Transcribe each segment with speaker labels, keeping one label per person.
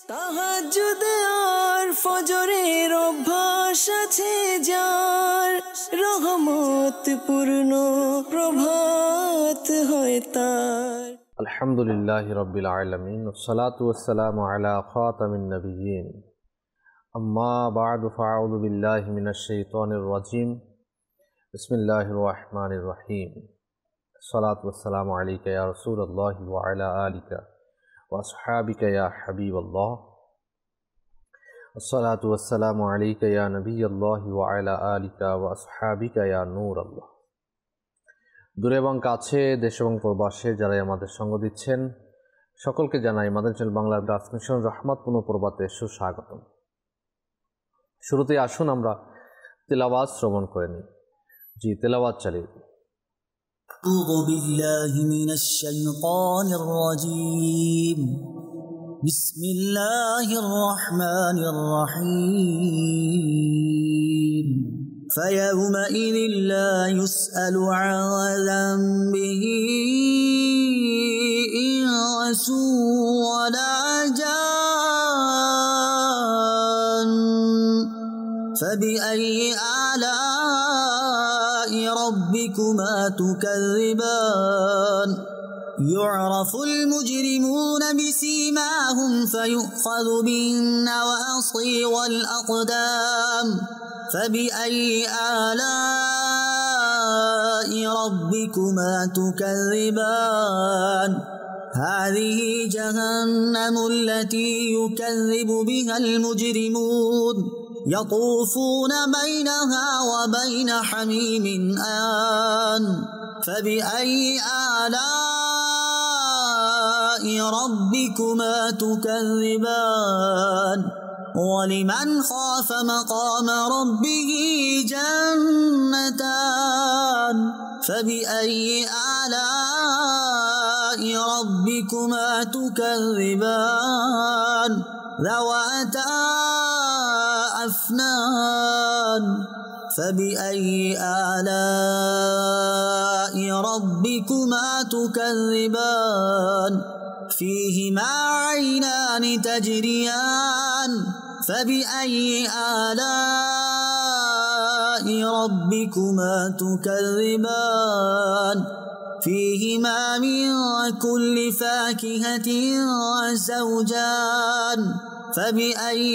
Speaker 1: তাহাজ্জুদে আর ফজরের অভ্যাস আছে যার, রহমত পূর্ণ প্রভাত হয় তার।
Speaker 2: আলহামদুলিল্লাহি রাব্বিল আলামিন, ওয়াসসালাতু ওয়াসসালামু আলা খাতামিন নাবিয়্যিন, আম্মা বা'দু, ফাআউযু বিল্লাহি মিনাশ শাইতানির রাজীম। বিসমিল্লাহির রাহমানির রহিম। আসসালাতু ওয়াসসালামু আলাইকা ইয়া রাসূলুল্লাহি ওয়া আলা আলিকা ওয়া আসহাবিকা ইয়া হাবিবাল্লাহ। আসসালাতু ওয়াসসালামু আলাইকা ইয়া নাবিয়্যাল্লাহি ওয়া আলা আলিকা ওয়া আসহাবিকা ইয়া নূরাল্লাহ। দূরে এবং কাছে, দেশ এবং প্রবাসে যারাই আমাদের সঙ্গ দিচ্ছেন, সকলকে জানাই মাদানী চ্যানেল বাংলার ট্রান্সমিশন রহমতপূর্ণ প্রভাতে সুস্বাগতম। শুরুতেই আসুন আমরা তিলাওয়াত শ্রবণ করে নিই। জি, তিলাওয়াত চালিয়ে দিই।
Speaker 3: أعوذ بالله من الشيطان الرجيم. بسم الله الرحمن الرحيم. فيومئذ لا يسأل عن ذنبه إنس ولا جان. فبأي آلاء ربكما تكذبان. يعرف المجرمون بسيماهم فيؤخذ بالنواصي والأقدام. فبأي آلاء ربكما تكذبان. هذه جهنم التي يكذب بها المجرمون. يطوفون بينها وبين حميم آن. فبأي آلاء ربكما تكذبان. ولمن خاف مقام ربه جنتان. فبأي آلاء ربكما تكذبان. ذواتا أفنان. فبأي آلاء ربكما تكذبان. فيهما عينان تجريان. فبأي آلاء ربكما تكذبان. فيهما من كل فاكهة زوجان. فبأي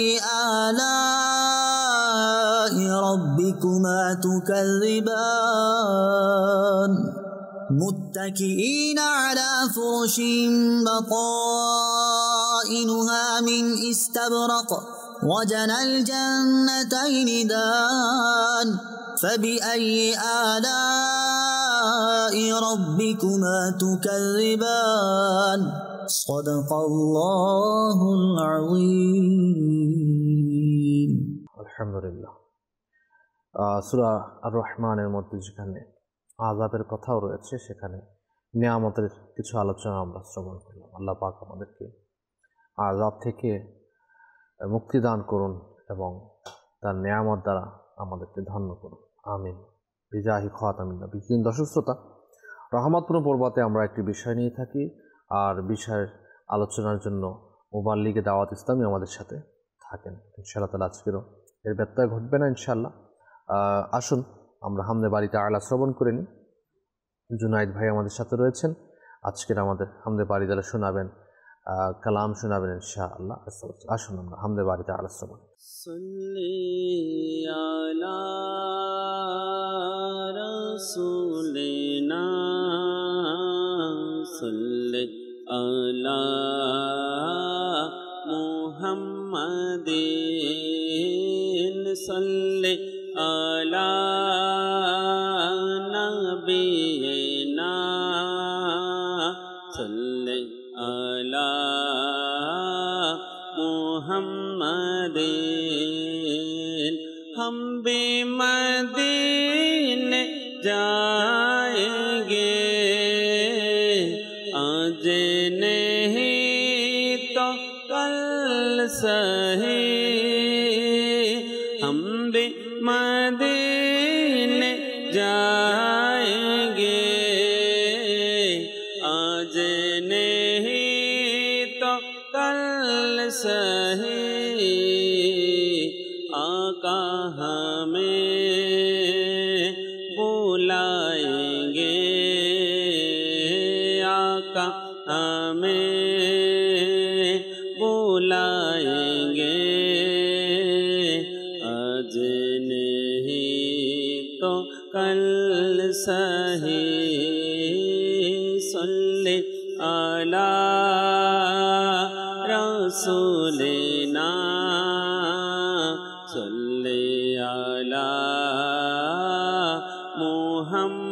Speaker 3: آلاء ربكما تكذبان. متكئين على فرش بطائنها من استبرق. وجنى الجنتين دان. فبأي آلاء ربكما تكذبان. صدق الله العظيم.
Speaker 2: আলহামদুলিল্লাহ। সূরা আর রহমানের মধ্যে যেখানে আযাবের কথাও রয়েছে, সেখানে নিয়ামতের কিছু আলোচনা আমরা শ্রবণ করলাম। আল্লাহ পাক আমাদেরকে আযাব থেকে মুক্তি দান করুন এবং তার নিয়ামত দ্বারা আমাদেরকে ধন্য করুন, আমিন। বিজাহি খাতামিন নাবিয়্যিন। দর্শক শ্রোতা, রহমতপূর্ণ পর্বতে আমরা একটি বিষয় নিয়ে থাকি, আর বিষয়ের আলোচনার জন্য মুবাল্লিগে দাওয়াত ইসলামী আমাদের সাথে থাকেন। ইনশাআল্লাহ তাআলা আজকেরও এর ব্যত্যয় ঘটবে না ইনশাআল্লাহ। আসুন আমরা হামদে বাড়ি তাআলা শ্রবণ করে নিই। জুনাইদ ভাই আমাদের সাথে রয়েছেন। আজকের আমাদের হামদে বাড়ি তাআলা শোনাবেন, কালাম শোনাবেন ইনশাআল্লাহ। আসুন আমরা হামদে বাড়ি তাআলা শ্রবণ।
Speaker 4: সাল্লি আলা রাসূলিনা সাল্লি আলা মুহাম্মাদিন সাল্লি আলা নবিয়িনা সাল্লি আলা মুহাম্মাদিন। हम भी मदीने जाएंगे, आज नहीं तो कल सही। हम भी मदीने जाएंगे, आज नहीं तो कल सही। सही आका हमें बुलाएंगे आका हमें बुलाएंगे आज नहीं तो कल सही सल्ले अला रसूलिना सल्ले अला मुहम्मदिन।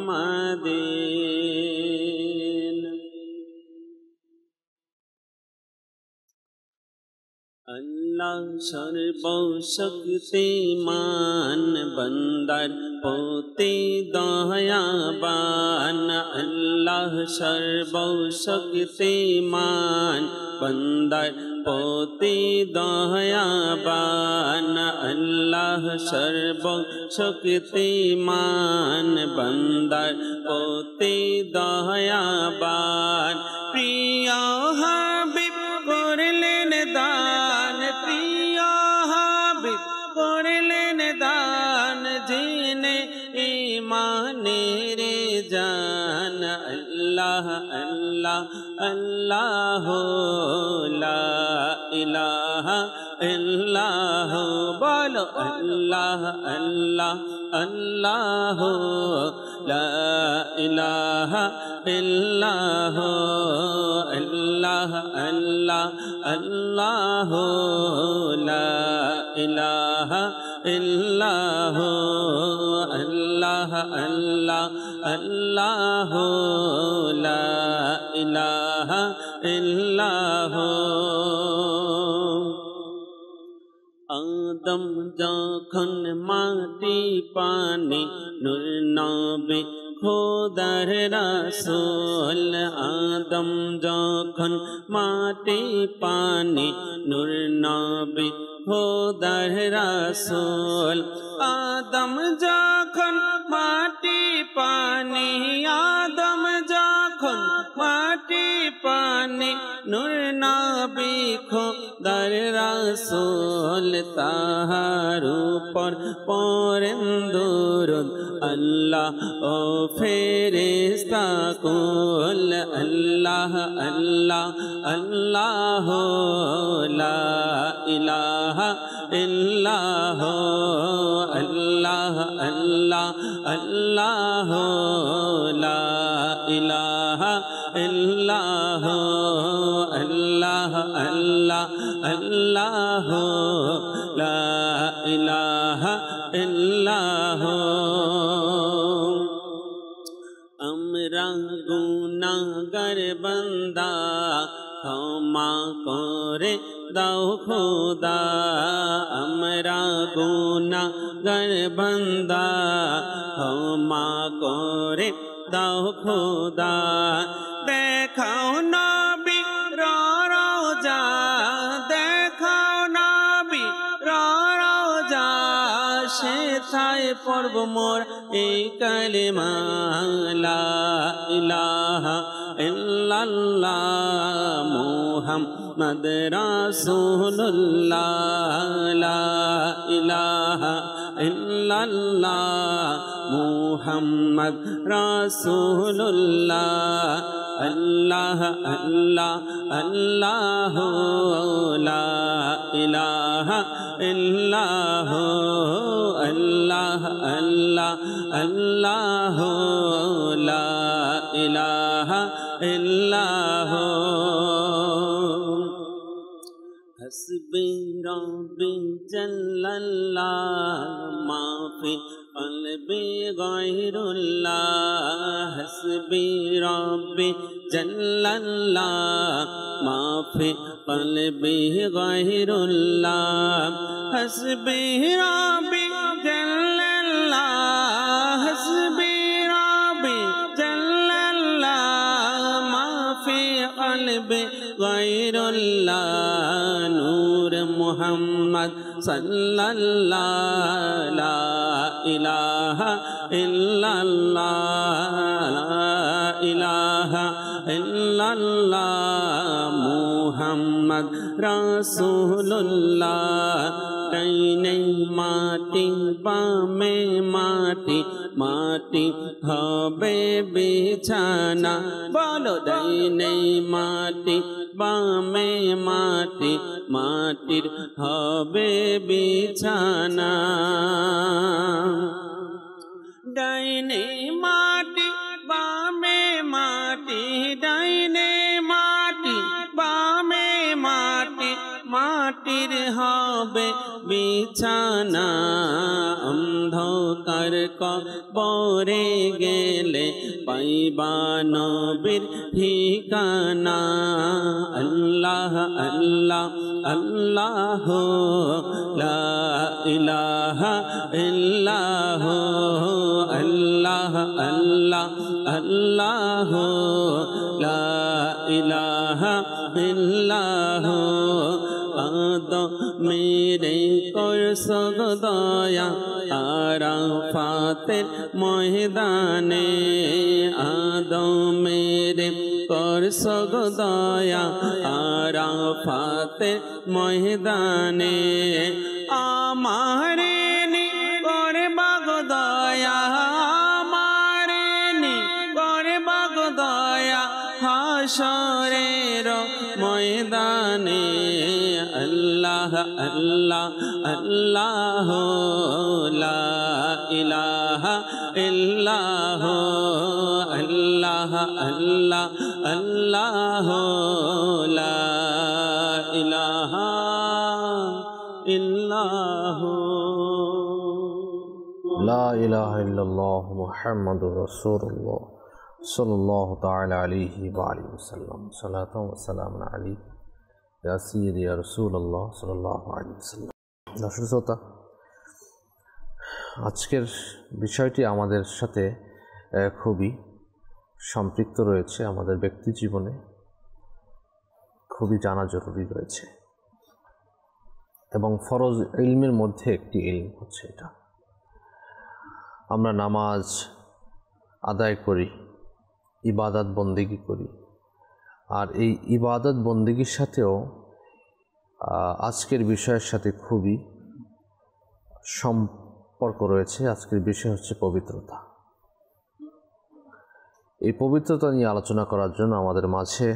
Speaker 4: अल्लाह सर्वशक्तिमान बंदर पोते दयाबान अल्लाह सर्वशक्तिमान बंदर पोते दयाबान अल्लाह सर्वशक्तिमान बंदर पोते दयाबान प्रिय हबीब करलेन दान प्रिय हबीब करलेन दान जिने ईमानेर जान अल्लाह अल्लाह अल्लाह ला इलाहा इल्लाह बोलो अल्लाह अल्लाह अल्लाह ला इलाहा इल्लाह अल्लाह अल्लाह अल्लाह ला इलाहा इल्लाह अल्लाह अल्लाह अल्लाह ला इलाहा इल्लाह। आदम যখন মাটি পানি নূর নবী খোদার রাসূল আদম যখন মাটি পানি নূর নবী খোদার রাসূল আদম যখন মাটি পানি আদম যখন মাটি পানি নূর নবী খোদার রাসূল তাহার উপর পড়েন দুরূদ আল্লাহ ও ফেরেশতা কুল আল্লাহ আল্লাহ আল্লাহ লা ইলাহা ইল্লাহ আল্লাহ আল্লাহ আল্লাহ লা ইলাহা ইল্লাহ আল্লাহ আল্লাহ আল্লাহ লা ইলাহা ইল্লাহ। আমরা গুনাহগার বান্দা ক্ষমা করে দাও খোদা আমরা গুনাহগার বান্দা ক্ষমা করে দাও খোদা দেখাও নবী রওজা দেখাও নবী রওজা সেথায় পড়ব মোর এই কালেমা লা ইলাহা ইল্লাল্লাহ মুহাম্মদ রাসূলুল্লাহ লা ইলাহা ইল্লাল্লাহ মুহাম্মদ রাসূলুল্লাহ আল্লাহ আল্লাহ আল্লাহ লা ইলাহা ইল্লাহ আল্লাহ আল্লাহ আল্লাহ লা ইলাহা ইল্লাহ। হসবি রব্বি জাল্লাল্লাহ মাফি কলবি গায়রুল্লাহ হসবি রব্বি জাল্লাল্লাহ মাফি কলবি গায়রুল্লাহ হসবি রব্বি জাল্লাল্লাহ হসবি রব্বি জাল্লাল্লাহ মাফি কলবি গায়রুল্লাহ নূর মুহাম্মদ সাল্লাল্লাহ লা ইলাহা ইল্লাল্লাহ লা ইলাহা ইল্লাল্লাহ মুহাম্মদ মোহাম্মদ রাসূলুল্লাহ ডাইনে মাটি বামে মাটি মাটি হবে বিছানা বলো ডাইনে মাটি বামে মাটি মাটির হবে বিছানা ডাইনে মাটি বামে মাটি ডাইনে মাটি বামে মাটি মাটির হবে বিছানা অন্ধকার কবরে গেলে পাইবা নবীর ঠিকানা আল্লাহ আল্লাহ আল্লাহ লা ইলাহা ইল্লাহ আল্লাহ আল্লাহ আল্লাহ লা ইলাহা ইল্লাহ মেরে করসগ দয়া আরাফাতের ময়দানে মেরে করসগ দয়া আরাফাতের ময়দানে আমারে নি করবাগ দয়া আমারে নি করবাগ দয়া হাসরের ময়দানে আল্লাহ আল্লাহ আল্লাহ লা ইলাহা ইল্লাহ আল্লাহ আল্লাহ আল্লাহ লা ইলাহা ইল্লাহ
Speaker 2: লা ইলাহা ইল্লাল্লাহ মুহাম্মাদুর রাসূলুল্লাহ সাল্লাল্লাহু তাআলা আলাইহি ওয়া আলিহি ওয়াসাল্লাম সালাতু ওয়া সালামু আলাইহি ইয়া সাইয়্যিদি ইয়া রাসূলুল্লাহ সাল্লাল্লাহু আলাইহি ওয়াসাল্লাম। দর্শক শ্রোতা, আজকের বিষয়টি আমাদের সাথে খুবই সম্পৃক্ত রয়েছে, আমাদের ব্যক্তি জীবনে খুবই জানা জরুরি রয়েছে এবং ফরজ ইলমের মধ্যে একটি ইলম হচ্ছে এটা। আমরা নামাজ আদায় করি, ইবাদত বন্দেগী করি, আর এই ইবাদত বন্দেগীর সাথেও আজকের বিষয়ের সাথে খুবই সম্পর্ক রয়েছে। আজকের বিষয় হচ্ছে পবিত্রতা। এই পবিত্রতা নিয়ে আলোচনা করার জন্য আমাদের মাঝে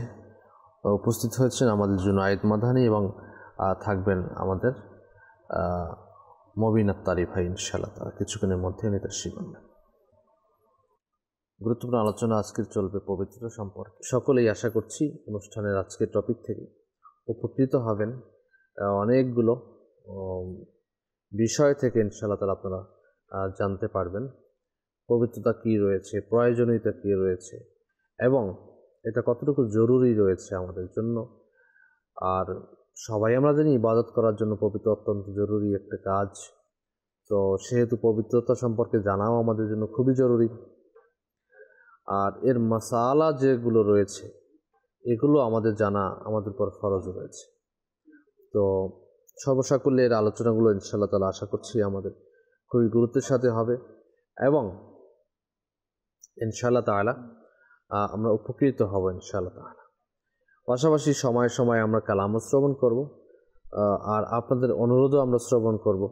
Speaker 2: উপস্থিত হয়েছেন আমাদের জুনায়েদ মাদানী এবং থাকবেন আমাদের মবিন আত্তারি ভাই। ইনশাআল্লাহ তারা কিছুক্ষণের মধ্যে নির্দেশী করবেন। গুরুত্বপূর্ণ আলোচনা আজকের চলবে পবিত্রতা সম্পর্কে। সকলেই আশা করছি অনুষ্ঠানের আজকের টপিক থেকে উপকৃত হবেন। অনেকগুলো বিষয় থেকে ইনশাআল্লাহ তারা আপনারা জানতে পারবেন পবিত্রতা কী রয়েছে, প্রয়োজনীয়তা কী রয়েছে এবং এটা কতটুকু জরুরি রয়েছে আমাদের জন্য। আর সবাই আমরা জানি ইবাদত করার জন্য পবিত্র অত্যন্ত জরুরি একটা কাজ, তো সেহেতু পবিত্রতা সম্পর্কে জানাও আমাদের জন্য খুবই জরুরি। আর এর মাসালা যেগুলো রয়েছে এগুলো আমাদের জানা আমাদের উপর ফরজ রয়েছে। তো সর্বসাকুল্যে এর আলোচনাগুলো ইনশাআল্লাহ তাআলা আশা করছি আমাদের খুবই গুরুত্বের সাথে হবে এবং ইনশাআল্লাহ তাআলা আমরা উপকৃত হব ইনশাআল্লাহ তাআলা। পাশাপাশি সময় সময় আমরা কালামও শ্রবণ করব আর আপনাদের অনুরোধও আমরা শ্রবণ করব।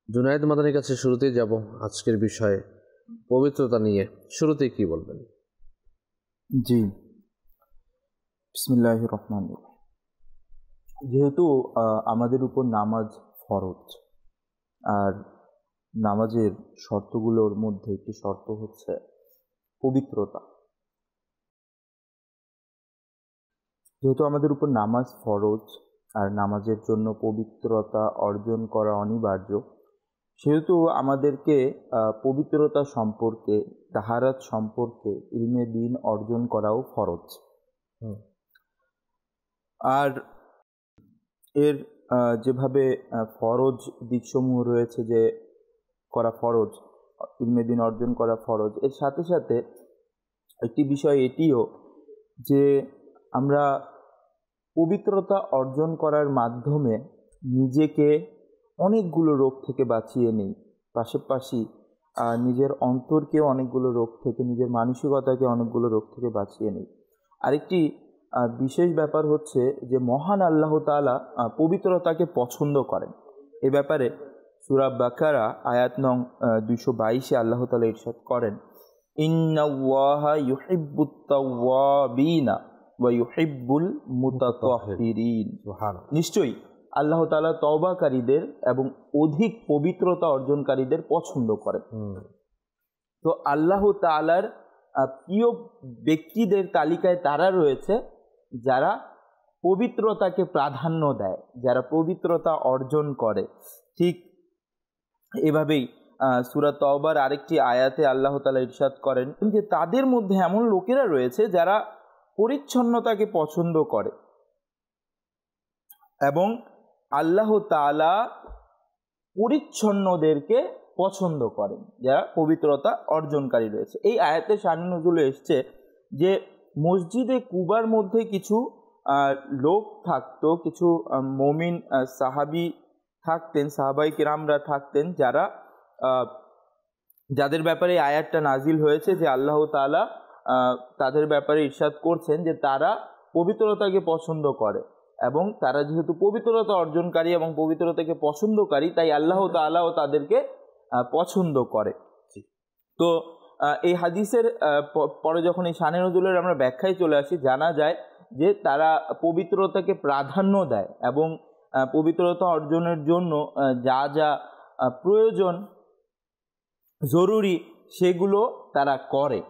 Speaker 2: জুনায়েদ মাদানীর কাছে শুরুতেই যাব আজকের বিষয়ে পবিত্রতা নিয়ে। শুরুতেই কি বলবেন?
Speaker 5: জি, বিসমিল্লাহির রহমানির রহিম। যেহেতু আমাদের উপর নামাজ ফরজ, আর নামাজের শর্তগুলোর মধ্যে একটি শর্ত হচ্ছে পবিত্রতা। যেহেতু আমাদের উপর নামাজ ফরজ আর নামাজের জন্য পবিত্রতা অর্জন করা অনিবার্য, সেহেতু আমাদেরকে পবিত্রতা সম্পর্কে, তাহারাত সম্পর্কে ইলমে দ্বীন অর্জন করাও ফরজ। আর এর যেভাবে ফরজ দিকসমূহ রয়েছে যে করা ফরজ, ইলমে দ্বীন অর্জন করা ফরজ, এর সাথে সাথে একটি বিষয় এটিও যে আমরা পবিত্রতা অর্জন করার মাধ্যমে নিজেকে অনেকগুলো রোগ থেকে বাঁচিয়ে নিই, পাশাপাশি নিজের অন্তরকেও অনেকগুলো রোগ থেকে, নিজের মানসিকতাকে অনেকগুলো রোগ থেকে বাঁচিয়ে নিই। আরেকটি বিশেষ ব্যাপার হচ্ছে যে মহান আল্লাহ তাআলা পবিত্রতাকে পছন্দ করেন। এ ব্যাপারে সূরা বাকারা আয়াত নং 222-এ আল্লাহ তাআলা ইরশাদ করেন, ইন্নাল্লাহা ইউহিব্বুত তাওয়াবিনা ওয়া ইউহিব্বুল মুতাতাহহিরিন। নিশ্চয়ই আল্লাহ তাআলা তওবাকারীদের এবং অধিক পবিত্রতা অর্জনকারীদের পছন্দ করেন। তো আল্লাহ তাআলার প্রিয় ব্যক্তিদের তালিকায় তারা রয়েছে যারা পবিত্রতাকে প্রাধান্য দেয়, যারা পবিত্রতা অর্জন করে। ঠিক এভাবেই সূরা তওবার আরেকটি আয়াতে আল্লাহ তাআলা ইরশাদ করেন যে তাদের মধ্যে এমন লোকেরা রয়েছে যারা পরিচ্ছন্নতাকে পছন্দ করে এবং আল্লাহ তাআলা পরিচ্ছন্নদেরকে পছন্দ করেন, যারা পবিত্রতা অর্জনকারী রয়েছে। এই আয়াতে শানে নজুলে এসছে যে মসজিদে কুবার মধ্যে কিছু লোক থাকতো, কিছু মুমিন সাহাবী থাকতেন, সাহাবায়ে কিরামরা থাকতেন, যাদের ব্যাপারে এই আয়াতটা নাজিল হয়েছে যে আল্লাহ তাআলা তাদের ব্যাপারে ইরশাদ করছেন যে তারা পবিত্রতাকে পছন্দ করে এবং তারা যেহেতু পবিত্রতা অর্জনকারী এবং পবিত্রতাকে পছন্দকারী, তাই আল্লাহ তাআলাও তাদেরকে পছন্দ করে। তো এই হাদিসের পরে যখন এই শানে নজুলের আমরা ব্যাখ্যায় চলে আসি, জানা যায় যে তারা পবিত্রতাকে প্রাধান্য দেয় এবং পবিত্রতা অর্জনের জন্য যা যা প্রয়োজন জরুরি সেগুলো তারা করে।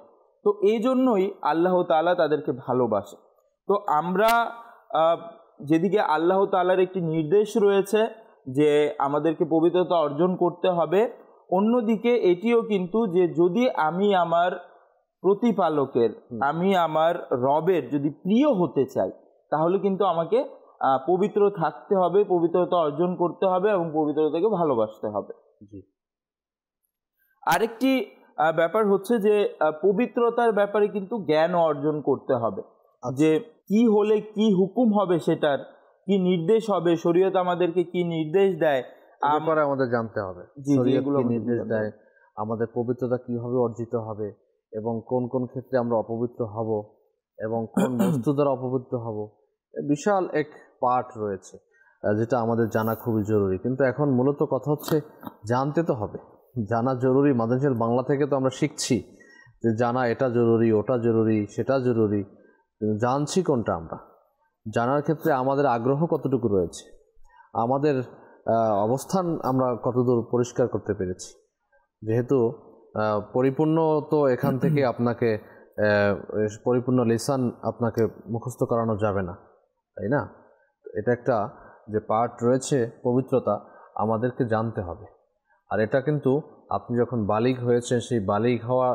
Speaker 5: তো এই জন্যই আল্লাহ তাআলা তাদেরকে ভালোবাসে। তো আমরা যেদিকে আল্লাহ তাআলার একটি নির্দেশ রয়েছে যে আমাদেরকে পবিত্রতা অর্জন করতে হবে, অন্যদিকে এটিও কিন্তু যে যদি আমি আমার প্রতিপালকের, আমি আমার রবের যদি প্রিয় হতে চাই, তাহলে কিন্তু আমাকে পবিত্র থাকতে হবে, পবিত্রতা অর্জন করতে হবে এবং পবিত্রতাকে ভালোবাসতে হবে। আরেকটি ব্যাপার হচ্ছে যে পবিত্রতার ব্যাপারে কিন্তু জ্ঞান অর্জন করতে হবে, যে কি হলে কি হুকুম হবে, সেটার কি নির্দেশ হবে, শরীয়ত আমাদেরকে কি নির্দেশ দেয়
Speaker 2: আমাদের জানতে হবে, শরীয়ত কি নির্দেশ দেয়, আমাদের পবিত্রতা কিভাবে অর্জিত হবে এবং কোন কোন ক্ষেত্রে আমরা অপবিত্র হব এবং কোন বস্তু দ্বারা অপবিত্র হব। বিশাল এক পার্ট রয়েছে যেটা আমাদের জানা খুবই জরুরি। কিন্তু এখন মূলত কথা হচ্ছে জানতে তো হবে, জানা জরুরি। মাদানী বাংলা থেকে তো আমরা শিখছি যে জানা এটা জরুরি, ওটা জরুরি, সেটা জরুরি, কিন্তু জানছি কোনটা? আমরা জানার ক্ষেত্রে আমাদের আগ্রহ কতটুকু রয়েছে, আমাদের অবস্থান আমরা কতদূর পরিষ্কার করতে পেরেছি। যেহেতু পরিপূর্ণ তো এখান থেকে আপনাকে পরিপূর্ণ লিসান আপনাকে মুখস্থ করানো যাবে না, তাই না? এটা একটা যে পার্ট রয়েছে পবিত্রতা, আমাদেরকে জানতে হবে। আর এটা কিন্তু আপনি যখন বালিগ হয়েছেন, সেই বালিগ হওয়া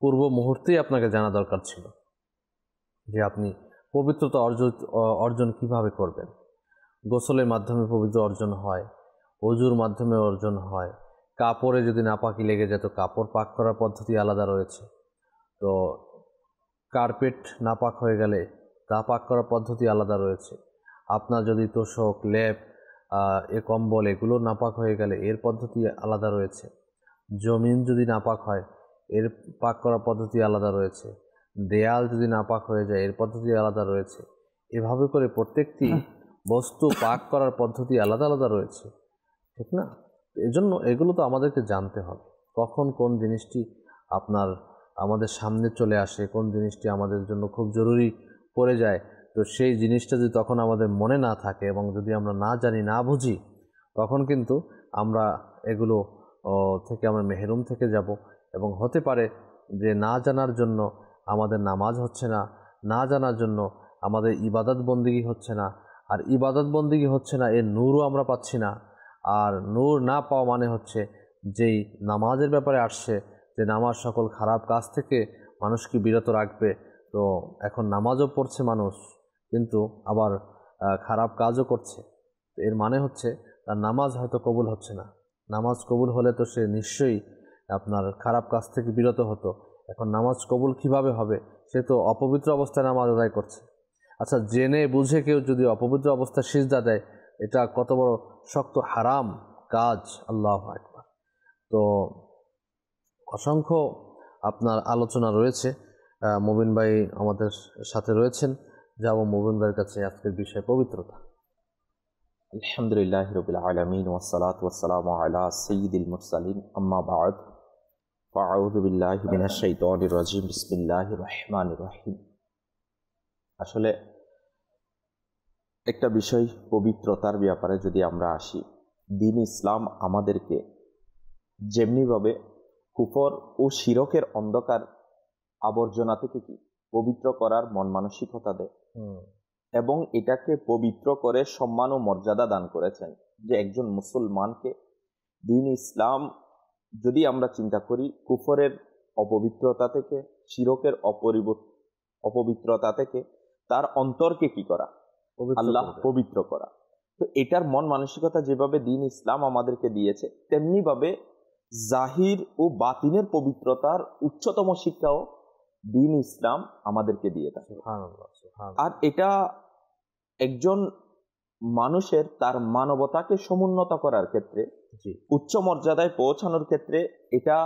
Speaker 2: পূর্ব মুহূর্তেই আপনাকে জানা দরকার ছিল যে আপনি পবিত্রতা অর্জন কিভাবে করবেন। গোসলের মাধ্যমে পবিত্র অর্জন হয়, ওযুর মাধ্যমে অর্জন হয়, কাপড়ে যদি নাপাকি লেগে যেত কাপড় পাক করার পদ্ধতি আলাদা রয়েছে, তো কার্পেট নাপাক হয়ে গেলে তা পাক করার পদ্ধতি আলাদা রয়েছে, আপনার যদি তোষক, লেপ, এ কম্বল এগুলো নাপাক হয়ে গেলে এর পদ্ধতি আলাদা রয়েছে, জমিন যদি নাপাক হয় এর পাক করার পদ্ধতি আলাদা রয়েছে, দেয়াল যদি নাপাক হয়ে যায় এর পদ্ধতি আলাদা রয়েছে। এভাবে করে প্রত্যেকটি বস্তু পাক করার পদ্ধতি আলাদা আলাদা রয়েছে, ঠিক না? এজন্য এগুলো তো আমাদেরকে জানতে হবে, কখন কোন জিনিসটি আমাদের সামনে চলে আসে, কোন জিনিসটি আমাদের জন্য খুব জরুরি পড়ে যায়। তো সেই জিনিসটা যদি তখন আমাদের মনে না থাকে এবং যদি আমরা না জানি, না বুঝি, তখন কিন্তু আমরা এগুলো থেকে আমরা মেহরুম থেকে যাব এবং হতে পারে যে না জানার জন্য আমাদের নামাজ হচ্ছে না, না জানার জন্য আমাদের ইবাদত বন্দিগি হচ্ছে না, আর ইবাদত বন্দিগি হচ্ছে না এর নূরও আমরা পাচ্ছি না। আর নূর না পাওয়া মানে হচ্ছে যেই নামাজের ব্যাপারে আসছে যে নামাজ সকল খারাপ কাজ থেকে মানুষকে বিরত রাখবে, তো এখন নামাজও পড়ছে মানুষ কিন্তু আবার খারাপ কাজও করছে। এর মানে হচ্ছে তার নামাজ হয়তো কবুল হচ্ছে না। নামাজ কবুল হলে তো সে নিশ্চয়ই আপনার খারাপ কাজ থেকে বিরত হতো। এখন নামাজ কবুল কিভাবে হবে? সে তো অপবিত্র অবস্থায় নামাজ আদায় করছে। আচ্ছা, জেনে বুঝে কেউ যদি অপবিত্র অবস্থায় সিজদা দেয়, এটা কত বড় শক্ত হারাম কাজ। আল্লাহু আকবার। তো অসংখ্য আপনার আলোচনা রয়েছে, মুবিন ভাই আমাদের সাথে রয়েছেন, যাবো মুবিন ভাইয়ের কাছে আজকের বিষয় পবিত্রতা।
Speaker 5: আলহামদুলিল্লাহি রাব্বিল আলামিন ওয়াসসালাতু ওয়াসসালামু আলা সাইয়্যিদিল মুরসালিন আম্মা বা'দ ফাআউযু বিল্লাহি মিনাশ শাইতানির রাজিম বিসমিল্লাহির রহমানির রহিম। আসলে একটা বিষয় পবিত্রতার ব্যাপারে যদি আমরা আসি, দ্বীন ইসলাম আমাদেরকে যেমনিভাবে কুফর ও শিরকের অন্ধকার আবর্জনা থেকে কি পবিত্র করার মন মানসিকতা দেয় এবং এটাকে পবিত্র করে সম্মান ও মর্যাদা দান করেছেন, যে একজন মুসলমানকে দ্বীন ইসলাম যদি আমরা চিন্তা করি কুফরের অপবিত্রতা থেকে, শিরকের অপবিত্রতা থেকে তার অন্তরকে কি করা, আল্লাহ পবিত্র করা। তো এটার মন মানসিকতা যেভাবে দ্বীন ইসলাম আমাদেরকে দিয়েছে, তেমনি ভাবে জাহির ও বাতিনের পবিত্রতার উচ্চতম শিক্ষাও দ্বীন ইসলাম আমাদেরকে দিয়ে থাকে। আর এটা একজন মানুষের তার মানবতাকে সমুন্নত করার ক্ষেত্রে, উচ্চ মর্যাদায় পৌঁছানোর ক্ষেত্রে এটা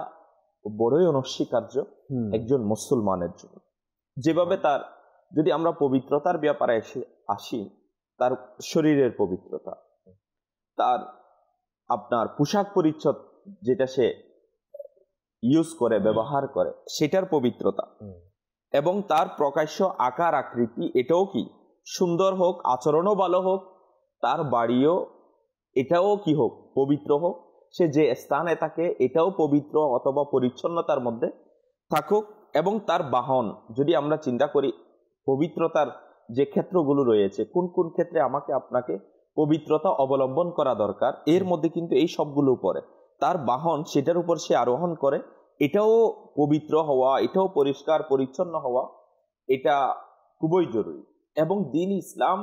Speaker 5: বড়ই অনস্বীকার্য একজন মুসলমানের জন্য। যেভাবে তার, যদি আমরা পবিত্রতার ব্যাপারে আসি, তার শরীরের পবিত্রতা, তার আপনার পোশাক পরিচ্ছদ যেটা সে ইউজ করে, ব্যবহার করে, সেটার পবিত্রতা, এবং তার প্রকাশ্য আকার আকৃতি এটাও কি সুন্দর হোক, আচরণও ভালো হোক, তার বাড়িও এটাও কি হোক পবিত্র হোক, সে যে স্থানে থাকে এটাও পবিত্র অথবা পরিচ্ছন্নতার মধ্যে থাকুক, এবং তার বাহন যদি আমরা চিন্তা করি পবিত্রতার যে ক্ষেত্রগুলো রয়েছে, কোন কোন ক্ষেত্রে আমাকে আপনাকে পবিত্রতা অবলম্বন করা দরকার, এর মধ্যে কিন্তু এই সবগুলো পড়ে। তার বাহন, সেটার উপর সে আরোহণ করে, এটাও পবিত্র হওয়া, এটাও পরিষ্কার পরিচ্ছন্ন হওয়া, এটা খুবই জরুরি। এবং দ্বীন ইসলাম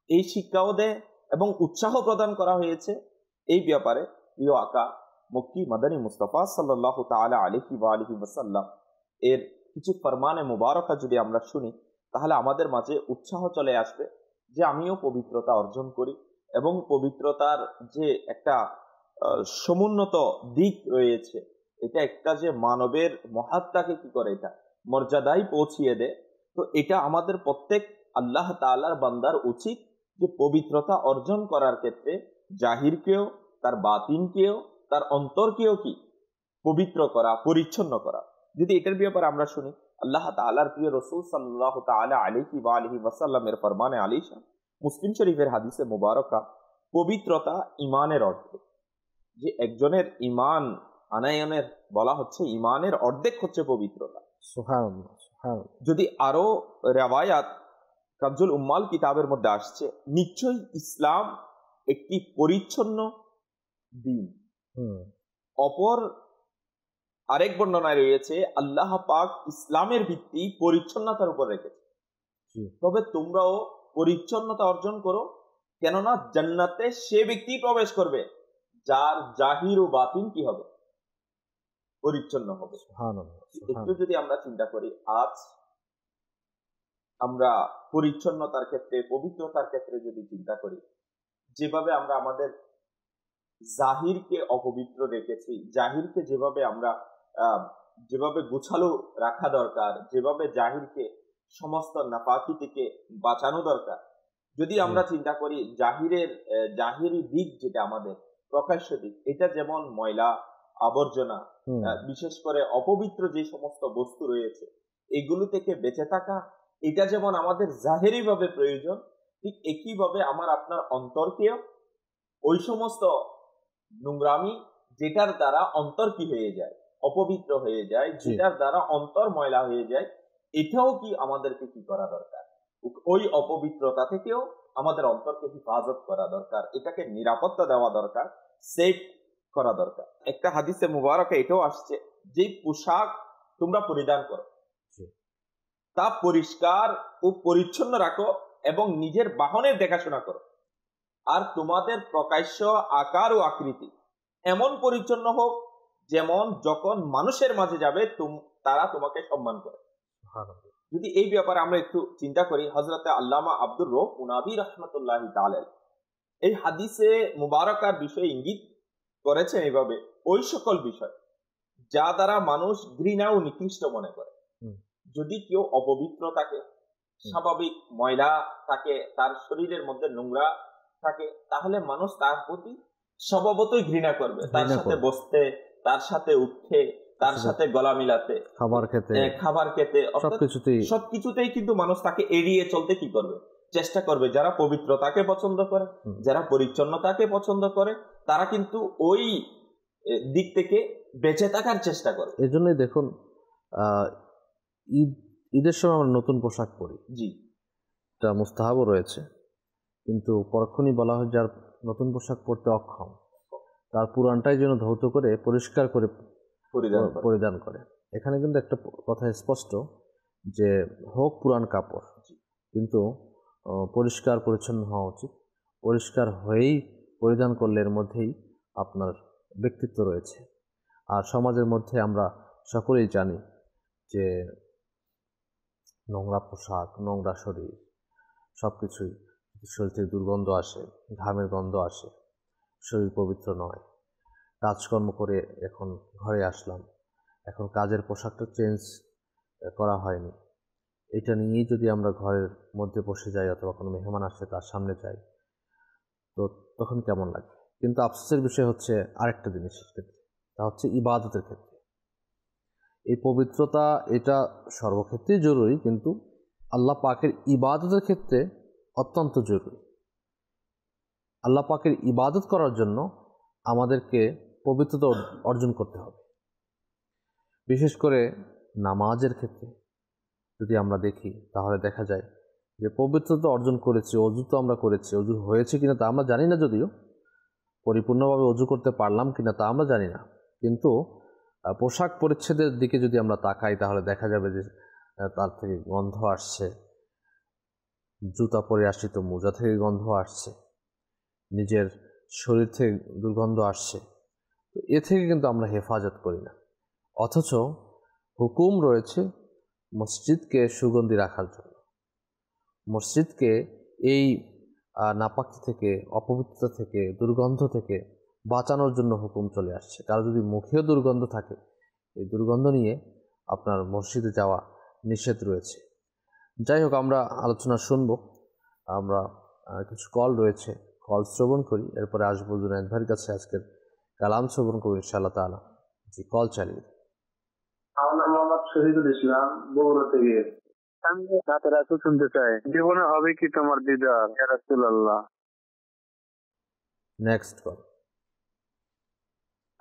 Speaker 5: এই শিক্ষাও দেয় এবং উৎসাহ প্রদান করা হয়েছে এই ব্যাপারে। প্রিয় আকা মক্কি মাদানী মুস্তাফা সাল্লাল্লাহু তাআলা আলাইহি ওয়া আলিহি ওয়াসাল্লাম এর কিছু ফরমানে মুবারকা যদি আমরা শুনি, তাহলে আমাদের মাঝে উৎসাহ চলে আসবে যে আমিও পবিত্রতা অর্জন করি, এবং পবিত্রতার যে একটা সমুন্নত দিক রয়েছে, এটা একটা যে মানবের মহাত্মাকে কি করে, এটা মর্যাদায় পৌঁছিয়ে দেয়। তো এটা আমাদের প্রত্যেক আল্লাহ তাআলার বান্দার উচিত যে পবিত্রতা অর্জন করার ক্ষেত্রে জাহিরকেও, তার বাতিনকেও, তার অন্তরকেও কি পবিত্র করা, পরিচ্ছন্ন করা। যদি এটার ব্যাপারে আমরা শুনি, আল্লাহ তাআলার প্রিয় রাসূল সাল্লাল্লাহু তাআলা আলাইহি ওয়া আলিহি ওয়াসাল্লামের ফরমানে আলিশান, মুসলিম শরীফের হাদিসে মুবারকা, পবিত্রতা ঈমানের অর্ধেক। যে একজনের ঈমান আনায়নের বলা হচ্ছে ঈমানের অর্ধেক হচ্ছে পবিত্রতা।
Speaker 2: সুবহানাল্লাহ, সুবহানাল্লাহ।
Speaker 5: যদি আরো রিওয়ায়াত কানজুল উম্মাল কিতাবের মধ্যে আসছে, নিশ্চয়ই ইসলাম একটি পরিচ্ছন্ন দ্বীন। অপর আরেক বর্ণনায় রয়েছে আল্লাহ পাক ইসলামের ভিত্তি পরিচ্ছন্নতার উপর রেখেছে, তবে তোমরাও পরিচ্ছন্নতা অর্জন করো, কেননা জান্নাতে সে ব্যক্তি প্রবেশ করবে যার জাহির ও বাতিন কি হবে, পরিচ্ছন্ন হবে। একটু যদি আমরা চিন্তা করি, আজ আমরা পরিচ্ছন্নতার ক্ষেত্রে, পবিত্রতার ক্ষেত্রে যদি চিন্তা করি, যেভাবে আমরা আমাদের জাহিরকে অপবিত্র রেখেছি, জাহিরকে যেভাবে আমরা যেভাবে গোছালো রাখা দরকার, যেভাবে জাহিরকে সমস্ত নাপাকি থেকে বাঁচানো দরকার, যদি আমরা চিন্তা করি জাহিরি দিক যেটা আমাদের প্রকাশ্য দিক, এটা যেমন ময়লা আবর্জনা, বিশেষ করে অপবিত্র যে সমস্ত বস্তু রয়েছে এগুলো থেকে বেঁচে থাকা, এটা যেমন আমাদের জাহেরি ভাবে প্রয়োজন, ঠিক একইভাবে আমার আপনার অন্তরকেও ওই সমস্ত নোংরামি যেটার দ্বারা অন্তর কি হয়ে যায়, অপবিত্র হয়ে যায়, যেটার দ্বারা অন্তর ময়লা হয়ে যায়, এটাও কি আমাদেরকে কি করা দরকার, ওই অপবিত্রতা থেকেও আমাদের অন্তরকে হেফাজত করা দরকার, এটাকে নিরাপত্তা দেওয়া দরকার, সেফ করা দরকার। একটা হাদিসে মুবারকে এটাও আসছে, যে পোশাক তোমরা পরিধান করো তা পরিষ্কার ও পরিচ্ছন্ন রাখো এবং নিজের বাহনের দেখাশোনা করো, আর তোমাদের প্রকাশ্য আকার ও আকৃতি এমন পরিচ্ছন্ন হোক যেমন যখন মানুষের মাঝে যাবে তারা তোমাকে সম্মান করে। যদি এই ব্যাপারে আমরা একটু চিন্তা করি, হযরতে আল্লামা আব্দুর রউফ মুনাবি রাহমাতুল্লাহি তাআলা এই হাদিসে মুবারকার বিষয়ে ইঙ্গিত করেছেন এইভাবে, ওই সকল বিষয় যা দ্বারা মানুষ ঘৃণা ও নিকৃষ্ট মনে করে। যদি কেউ অপবিত্র থাকে
Speaker 6: স্বাভাবিক ময়লা থাকে, তার শরীরের মধ্যে নোংরা থাকে, তাহলে মানুষ তার প্রতি স্বভাবতই ঘৃণা করবে, তার সাথে বসতে, তার সাথে উঠতে, তার সাথে গলা মিলাতে, খাবার খেতে সবকিছুতেই কিন্তু মানুষ তাকে এড়িয়ে চলতে কি করবে, চেষ্টা করবে। যারা পবিত্রতাকে পছন্দ করে, যারা পরিচ্ছন্নতাকে পছন্দ করে, তারা কিন্তু ওই দিক থেকে বেঁচে থাকার চেষ্টা করে।
Speaker 2: এই জন্যই দেখুন ঈদের সময় আমরা নতুন পোশাক পরি,
Speaker 6: জি,
Speaker 2: এটা মুস্তাহাবও রয়েছে, কিন্তু পরক্ষণই বলা হয় যার নতুন পোশাক পরতে অক্ষম তার পুরানটাই যেন ধৌত করে পরিষ্কার করে পরিধান করে। এখানে কিন্তু একটা কথা স্পষ্ট যে হোক পুরান কাপড়, কিন্তু পরিষ্কার পরিচ্ছন্ন হওয়া উচিত। পরিষ্কার হয়েই পরিধান করলে এর মধ্যেই আপনার ব্যক্তিত্ব রয়েছে। আর সমাজের মধ্যে আমরা সকলেই জানি যে নোংরা পোশাক, নোংরা শরীর, সব কিছুই শরীর থেকে দুর্গন্ধ আসে, ঘামের গন্ধ আসে, শরীর পবিত্র নয়। কাজকর্ম করে এখন ঘরে আসলাম, এখন কাজের পোশাকটা চেঞ্জ করা হয়নি, এটা নিয়েই যদি আমরা ঘরের মধ্যে বসে যাই অথবা কোনো মেহমান আসে তার সামনে যাই, তো তখন কেমন লাগে। কিন্তু আফসোসের বিষয় হচ্ছে আরেকটা জিনিসের ক্ষেত্রে, তা হচ্ছে ইবাদতের ক্ষেত্রে। এই পবিত্রতা এটা সর্বক্ষেত্রেই জরুরি, কিন্তু আল্লাহ পাকের ইবাদতের ক্ষেত্রে অত্যন্ত জরুরি। আল্লাহ পাকের ইবাদত করার জন্য আমাদেরকে পবিত্রতা অর্জন করতে হবে। বিশেষ করে নামাজের ক্ষেত্রে যদি আমরা দেখি তাহলে দেখা যায় যে পবিত্রতা অর্জন করেছি, অজু তো আমরা করেছি, অজু হয়েছে কিনা তা আমরা জানি না, যদিও পরিপূর্ণভাবে অজু করতে পারলাম কিনা তা আমরা জানি না, কিন্তু পোশাক পরিচ্ছেদের দিকে যদি আমরা তাকাই তাহলে দেখা যাবে যে তার থেকে গন্ধ আসছে, জুতা পরে আসছি তো মোজা থেকে গন্ধ আসছে, নিজের শরীর থেকে দুর্গন্ধ আসছে, তো এ থেকে কিন্তু আমরা হেফাজত করি না। অথচ হুকুম রয়েছে মসজিদকে সুগন্ধি রাখার জন্য, মসজিদকে এই নাপাকি থেকে, অপবিত্রতা থেকে, দুর্গন্ধ থেকে বাঁচানোর জন্য হুকুম চলে আসছে। কারো যদি মুখেও দুর্গন্ধ থাকে, এই দুর্গন্ধ নিয়ে আপনার মসজিদে যাওয়া নিষেধ রয়েছে। যাই হোক, আমরা আলোচনা শুনবো, আমরা কিছু কল রয়েছে, কল শ্রবণ করি, এরপরে আসবো জুনায়েদ ভাইয়ের কাছে, আজকের কালাম শ্রবণ করবো ইনশাআল্লাহ তাআলা। জি, কল চালিয়ে।
Speaker 7: আমার নাম মোহাম্মদ শহীদুল ইসলাম, বগুড়া থেকে। আমি রাতের রাসূল শুনতে চাই। জীবনে হবে কি তোমার দিদার ইয়া রাসূলুল্লাহ।
Speaker 2: Next call.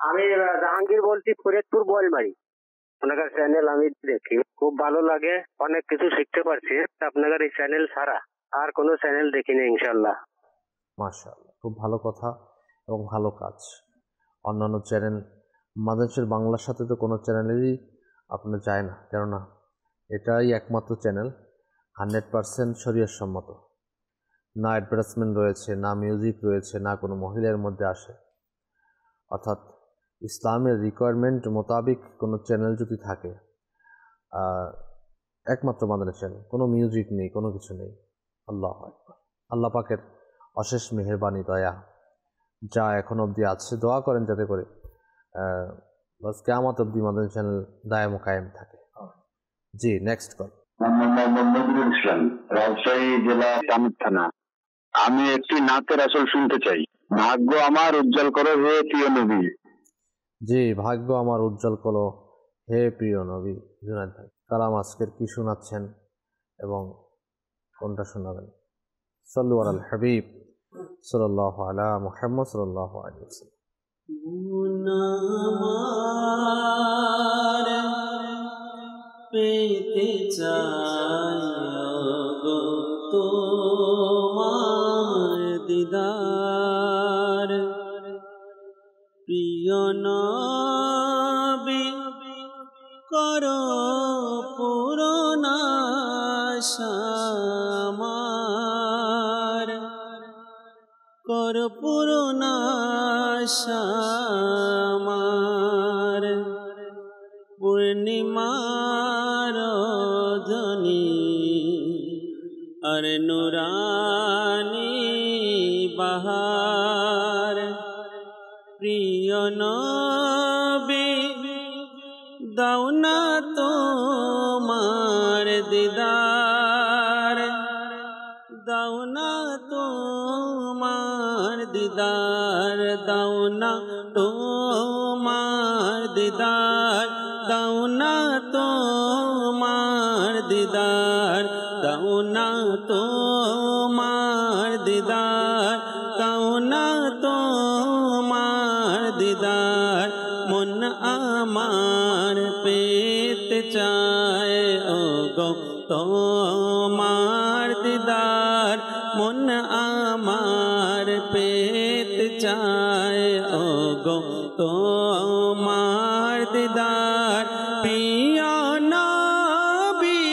Speaker 8: আমি জাহাঙ্গীর বলছি, ফরিদপুর বোয়ালমারি। আপনাদের চ্যানেল আমি দেখি, খুব ভালো লাগে, অনেক কিছু শিখতে পারছি। আপনাদের এই চ্যানেল ছাড়া আর কোনো চ্যানেল দেখিনি ইনশাআল্লাহ।
Speaker 2: মাশাআল্লাহ, খুব ভালো কথা এবং ভালো কাজ। অন্যান্য চ্যানেল মাদানশের বাংলার সাথে তো কোনো চ্যানেলেরই আপনার যায় না, কেননা এটাই একমাত্র চ্যানেল 100% শরীয়তসম্মত। না অ্যাডভার্টাইজমেন্ট রয়েছে, না মিউজিক রয়েছে, না কোনো মহিলার মধ্যে আসে। অর্থাৎ ইসলামের রিকোয়ারমেন্ট মোতাবিক কোনো চ্যানেল যদি থাকে, একমাত্র মাদানী চ্যানেল, কোনো মিউজিক নেই, কোনো কিছু নেই। আল্লাহু আকবার। আল্লাহ পাকের অশেষ মেহেরবানি, দয়া যা এখন অবধি আছে, দোয়া করেন যাতে করে বাস কিয়ামত অবধি মাদানী চ্যানেল দায়েম ও কায়েম থাকে। জি, নেক্সট কল।
Speaker 7: ইসলাম, রাজশাহী জেলা কামরূপ থানা। আমি একটি নাতের রাসূল শুনতে চাই। ভাগ্য আমার উজ্জ্বল করো হে প্রিয় নবী।
Speaker 2: জি, ভাগ্য আমার উজ্জ্বল করো হে প্রিয় নবী। জুনায়েদ ভাই, কালাম আজকের কি শোনাচ্ছেন এবং কোনটা শোনাবেন? সাল্লু আলাল হাবিব সাল্লাল্লাহু আলা মুহাম্মদ সাল্লাল্লাহু আলাইহি ওয়াসাল্লাম।
Speaker 4: পেতে চাই গো তোমার দিদার, প্রিয় নবী করো পূরণ আশা আমার, করো পূরণ আশা আমার। পূর্ণিমার রজনী আর নুরানি বাহার, প্রিয় নবী দাও না তোমার দিদার, দাও না তোমার দিদার, দাও না তোমার দিদার, দাও না তোমার দিদার, দাও না তোমার দিদার। মন আমার পেতে চায় ওগো তোমার দিদার, মন আমার পেতে চায় ওগো তোমার দিদার। প্রিয় নবী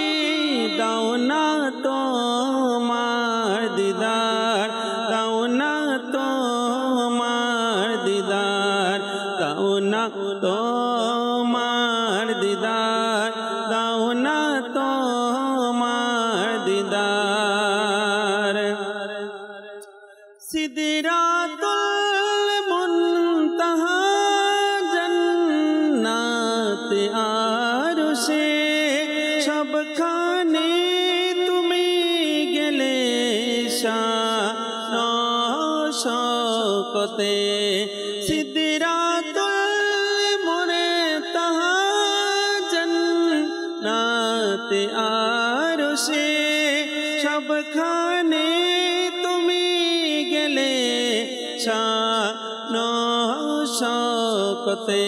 Speaker 4: দাও না তোমার দিদার, দাও না তোমার দিদার, দাও না তোমার দিদার, দাও না তোমার দিদার। সিদরাতুল মুনতাহা জান্নাতে আরশে সবখানে তুমি গেলে শান শওকতে। সিদরাতুল মুনতাহা জান্নাতে আরশে সবখানে তুমি গেলে শান শওকতে।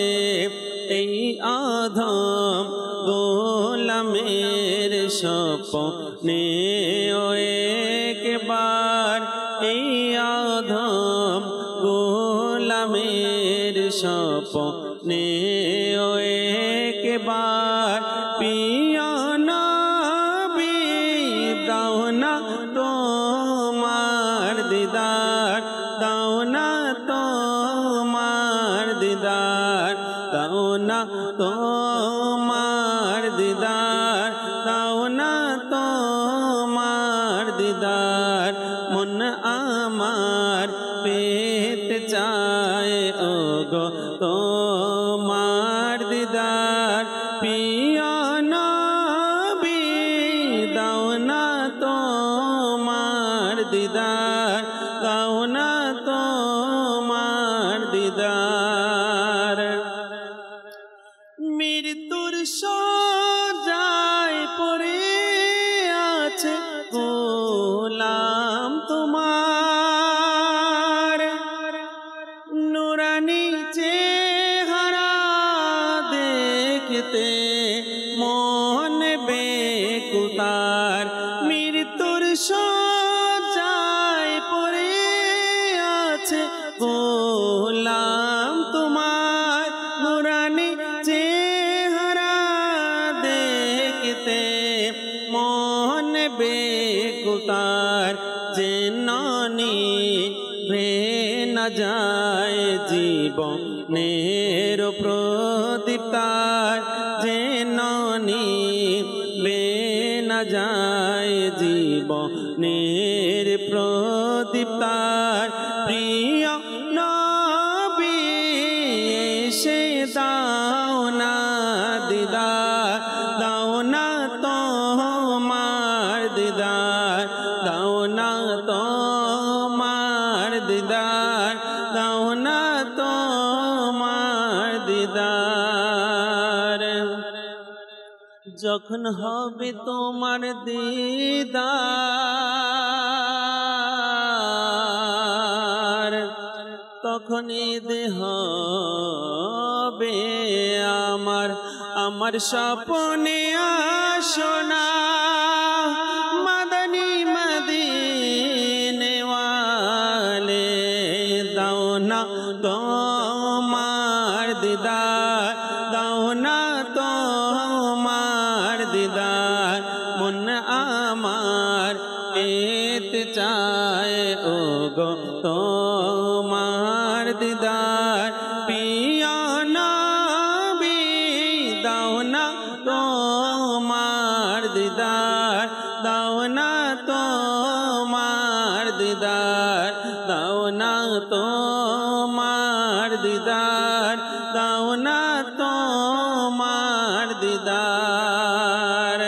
Speaker 4: এই আধম গোলামের স্বপ্নে ও একবার, এই আধম গোলামের স্বপ্নে ও একবার। প্রিয় নবী দাও না তোমার দিদার, দাও না তোমার দিদার, দাও না তোমার দিদার, দাও না তোমার দিদার। মন আমার পেতে চায় ওগো তোমার দিদার। প্রিয় নবী দাও না তোমার দিদার, দাও না তোমার দিদার। মৃত্যুর সজায় পড়ে আছে গোলাম তোমার, নুরানি চেহারা দেখতে মন বেকুতার। মৃত্যুর সজায় পড়ে আছে গোলাম তোমার, নুরানি চেহারা দেখতে মন বেকুতার। যে নানি ভে না যায় জীবনের প্রদীপ তার, যে নানি বে না যায় জীবনের প্রদীপ তার। প্রিয় নবী এসে দাও না দিদার, দাও না তোমার দিদার, দাও না তোমার দিদার, দাও না তোমার দিদার। যখন হবে তোমার দিদার, তখন ঈদ হবে আমার। আমার স্বপ্নে আসনা মাদানী মদিনে ওয়ালে, দাও না তোমার দিদার, দাও না তোমার দিদার। মন আমার পেতে চায় ওগো তোমার দিদার। প্রিয় নবী দাও না তোমার দিদার, দাও না তোমার দিদার, দাও না তোমার দিদার, দাও না তোমার দিদার।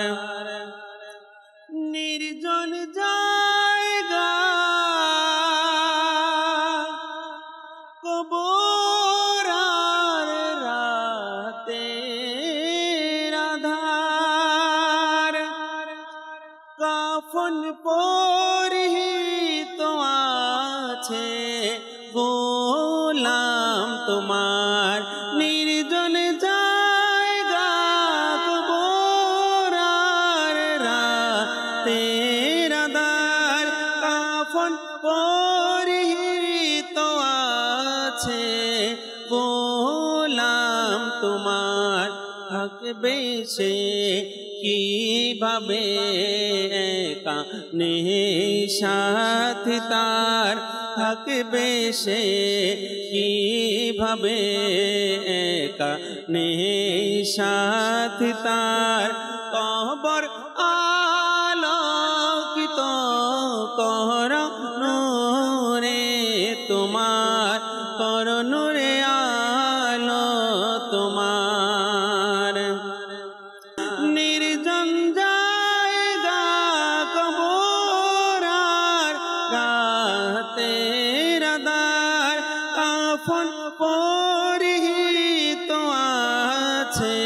Speaker 4: নির্জন জায়গা কবর আর রাতের আধার কাফন পরিহিত আছে গোলাম তোমার নির্জন জায়গা কবর আর রাতের আধার কাফন পরিহিত আছে গোলাম তোমার থাকবে সে কিভাবে একা সাথী তার থাকবে সে কিভাবে একা সাথী তার কবর আলোকিত কর নূরে তোমার কর নূরে আলো তোমার নির্জন জায়গা কবর আর রাতের আধার কাফন পরিহিত আছে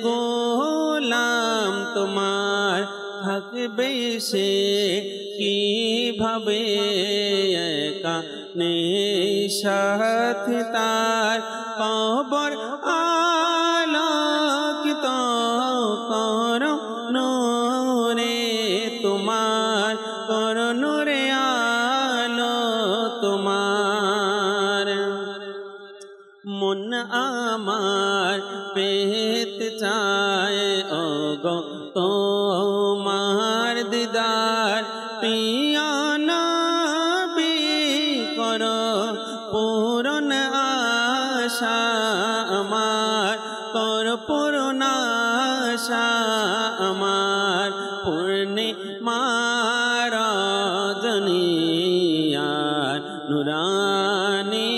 Speaker 4: গোলাম তোমার থাকবে সে কিভাবে একা সাথী তার কবর আলোকিত কর নূরে তোমার কর নূরে আলো তোমার মন আমার পেতে চায় ওগো তোমার দিদার প্রিয় নবী করো পূরণ আশা আমার কর পূরণ আশা আমার পূর্ণিমার রজনীয়ার নুরানি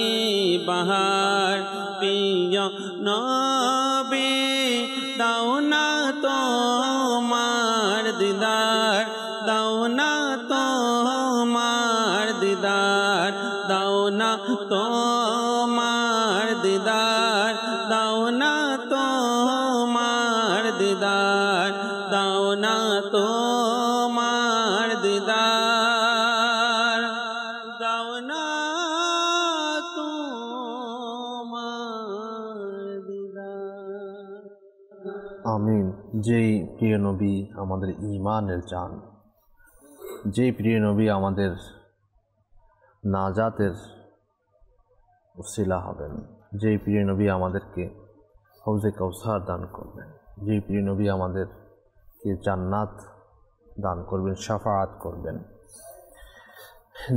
Speaker 4: বাহার প্রিয় নবী দাও না তোমার দিদার দাও না তোমার দিদার দাও না তোমার দিদার দাও না তোমার দিদার দাও না তোমার দিদার দাও না তোমার দিদার।
Speaker 2: আমিন। যেই প্রিয় নবী আমাদের ঈমানের জান, যেই প্রিয় নবী আমাদের নাজাতের উসিলা হবেন, যেই প্রিয় নবী আমাদেরকে হাউজে কাউসার দান করবেন, যেই প্রিয় নবী আমাদেরকে জান্নাত দান করবেন, শাফাআত করবেন,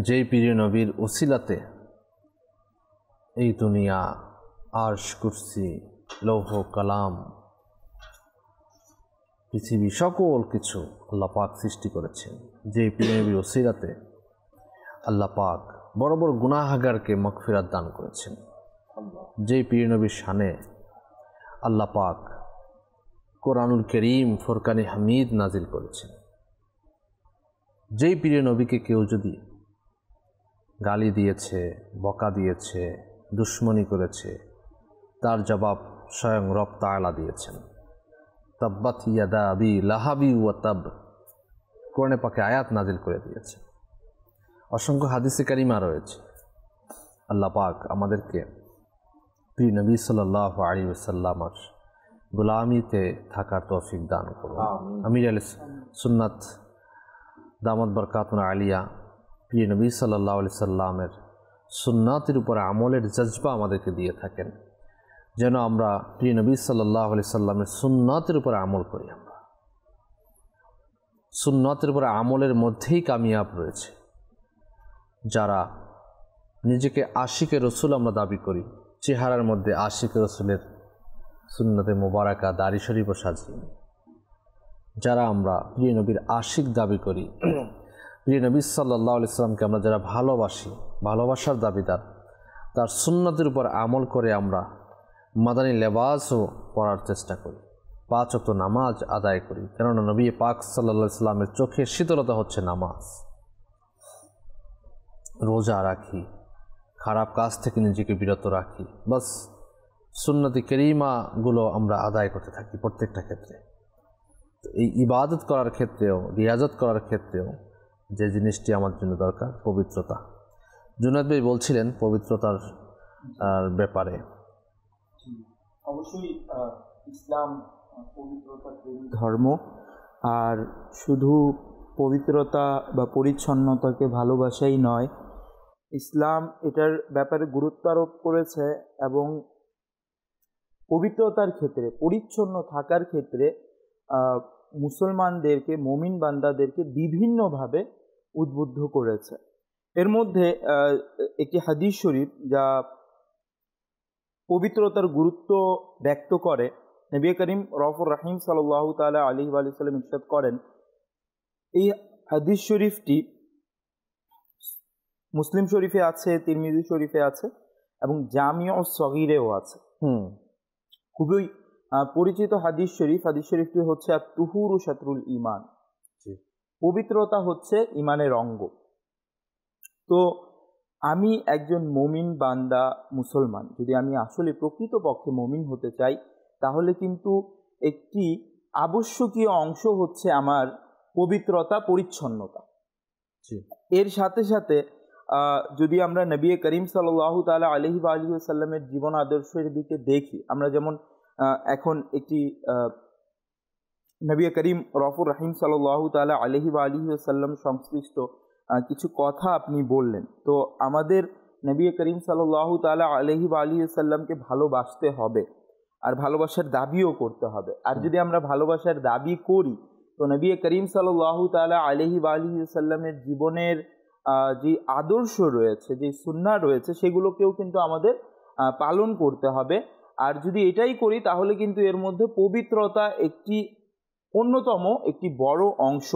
Speaker 2: যেই প্রিয় নবীর উসিলাতে এই দুনিয়া, আরশ, কুরসি, লৌহ কালাম, পৃথিবী সকল কিছু আল্লাহ পাক সৃষ্টি করেছেন, যেই প্রিয় নবীর উসিলাতে আল্লাহ পাক বড় বড় গুনাহগারকে মাগফিরাত দান করেছেন, যেই প্রিয় নবীর শানে আল্লাহ পাক কোরআনুল করিম ফুরকানে হামিদ নাজিল করেছেন। যেই প্রিয় নবীকে কেউ যদি গালি দিয়েছে, বকা দিয়েছে, দুশ্মনী করেছে, তার জবাব স্বয়ং রব তাআলা দিয়েছেন। তাব্বাত ইয়াদা আবি লাহাবি ওয়া তাব, কোরআনে পাকে আয়াত নাজিল করে দিয়েছে। অসংখ্য হাদিসে কারিমা রয়েছে। আল্লাহ পাক আমাদেরকে প্রিয় নবী সাল্লাল্লাহু আলাইহি ওয়াসাল্লামের গোলামিতে থাকার তৌফিক দান করুন। আমির আহলে সুন্নাত দামাত বরকাতুন আলিয়া প্রিয় নবী সাল্লাল্লাহু আলাইহি সাল্লামের সুন্নাতের উপর আমলের জজবা আমাদেরকে দিয়ে থাকেন, যেন আমরা প্রিয় নবী সাল্লাল্লাহু আলাইহি সাল্লামের সুন্নাতের উপর আমল করি। আমরা সুন্নাতের উপর আমলের মধ্যেই কামিয়াব রয়েছে। যারা নিজেকে আশিকে রসুল আমরা দাবি করি, চেহারার মধ্যে আশিকে রসুলের সুন্নতে মোবারকা দাড়ি শরীফও সাজিয়ে নিই, যারা আমরা প্রিয় নবীর আশিক দাবি করি, প্রিয় নবী সাল্লাল্লাহু আলাইহি সাল্লামকে আমরা যারা ভালোবাসি, ভালোবাসার দাবিদার, তার সুন্নতের উপর আমল করে আমরা মাদানী লেবাসও পরার চেষ্টা করি, 5 ওয়াক্ত নামাজ আদায় করি, কেননা নবী পাক সাল্লাল্লাহু আলাইহি সাল্লামের চোখের শীতলতা হচ্ছে নামাজ। রোজা রাখি, খারাপ কাজ থেকে নিজেকে বিরত রাখি, বাস সুন্নতি করিমাগুলো আমরা আদায় করতে থাকি প্রত্যেকটা ক্ষেত্রে। এই ইবাদত করার ক্ষেত্রেও, রিয়াজত করার ক্ষেত্রেও যে জিনিসটি আমার জন্য দরকার, পবিত্রতা। জুনায়েদ ভাই বলছিলেন পবিত্রতার ব্যাপারে।
Speaker 5: অবশ্যই ইসলাম পবিত্রতার ধর্ম, আর শুধু পবিত্রতা বা পরিচ্ছন্নতাকে ভালোবাসাই নয়, ইসলাম এটার ব্যাপারে গুরুত্ব আরোপ করেছে এবং পবিত্রতার ক্ষেত্রে, পরিচ্ছন্ন থাকার ক্ষেত্রে মুসলমানদেরকে, মুমিন বান্দাদেরকে বিভিন্নভাবে উদ্বুদ্ধ করেছে। এর মধ্যে একটি হাদিস শরীফ যা পবিত্রতার গুরুত্ব ব্যক্ত করে, নবী করিম রউফুর রহিম সাল্লাল্লাহু তাআলা আলাইহি ওয়া সাল্লাম ইরশাদ করেন, এই হাদিস শরীফটি মুসলিম শরীফে আছে, তিরমিজি শরীফে আছে এবং জামিউস সগীরেও আছে। খুবই পরিচিত হাদিস শরীফ। হাদিস শরীফটি হচ্ছে আত-তুহুরু শাতরুল ঈমান, পবিত্রতা হচ্ছে ঈমানের অঙ্গ। তো আমি একজন মুমিন বান্দা, মুসলমান, যদি আমি আসলে প্রকৃতপক্ষে মুমিন হতে চাই, তাহলে কিন্তু একটি আবশ্যকীয় অংশ হচ্ছে আমার পবিত্রতা, পরিচ্ছন্নতা। এর সাথে সাথে যদি আমরা নবী করিম সাল্লাল্লাহু তাআলা আলাইহি ওয়া আলিহি ওয়াসাল্লামের জীবন আদর্শের দিকে দেখি, আমরা যেমন এখন একটি নবী করিম রউফুর রহিম সাল্লাল্লাহু তাআলা আলাইহি ওয়া আলিহি ওয়াসাল্লাম সংশ্লিষ্ট কিছু কথা আপনি বললেন, তো আমাদের নবী করিম সাল্লাল্লাহু তাআলা আলাইহি ওয়া আলিহি ওয়াসাল্লামকে ভালোবাসতে হবে আর ভালোবাসার দাবিও করতে হবে। আর যদি আমরা ভালোবাসার দাবি করি, তো নবী করিম সাল্লাল্লাহু তাআলা আলাইহি ওয়া আলিহি ওয়াসাল্লামের জীবনের যে আদর্শ রয়েছে, যে সুন্নাহ রয়েছে, সেগুলোকেও কিন্তু আমাদের পালন করতে হবে। আর যদি এটাই করি, তাহলে কিন্তু এর মধ্যে পবিত্রতা একটি অন্যতম একটি বড় অংশ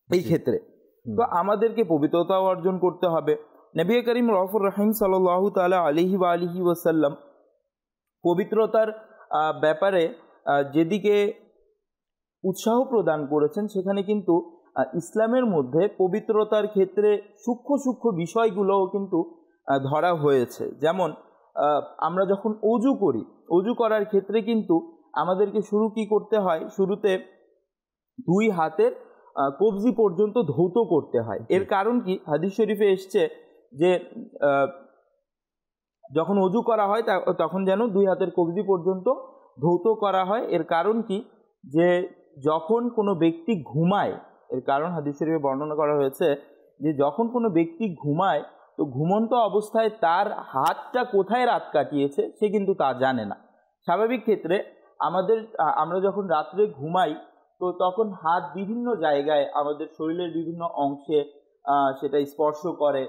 Speaker 5: এই ক্ষেত্রে। তো আমাদেরকে পবিত্রতাও অর্জন করতে হবে। নবী করিম রউফুর রহিম সাল্লাল্লাহু তাআলা আলাইহি ওয়া আলিহি ওয়াসাল্লাম পবিত্রতার ব্যাপারে যেদিকে উৎসাহ প্রদান করেছেন, সেখানে কিন্তু ইসলামের মধ্যে পবিত্রতার ক্ষেত্রে সূক্ষ্ম সূক্ষ্ম বিষয়গুলোও কিন্তু ধরা হয়েছে। যেমন আমরা যখন অজু করি, অজু করার ক্ষেত্রে কিন্তু আমাদেরকে কি করতে হয়, শুরুতে দুই হাতের কবজি পর্যন্ত ধৌত করতে হয়। এর কারণ কি, হাদিস শরীফে এসছে যে যখন অজু করা হয় তখন যেন দুই হাতের কবজি পর্যন্ত ধৌত করা হয়। এর কারণ কি, যে যখন কোনো ব্যক্তি ঘুমায়, এর কারণ হাদিস শরীফে বর্ণনা করা হয়েছে যে যখন কোনো ব্যক্তি ঘুমায়, তো ঘুমন্ত অবস্থায় তার হাতটা কোথায় রাত কাটিয়েছে সে কিন্তু তা জানে না। স্বাভাবিক ক্ষেত্রে আমরা যখন রাত্রে ঘুমাই, তো তখন হাত বিভিন্ন জায়গায়, আমাদের শরীরের বিভিন্ন অংশে সেটা স্পর্শ করে,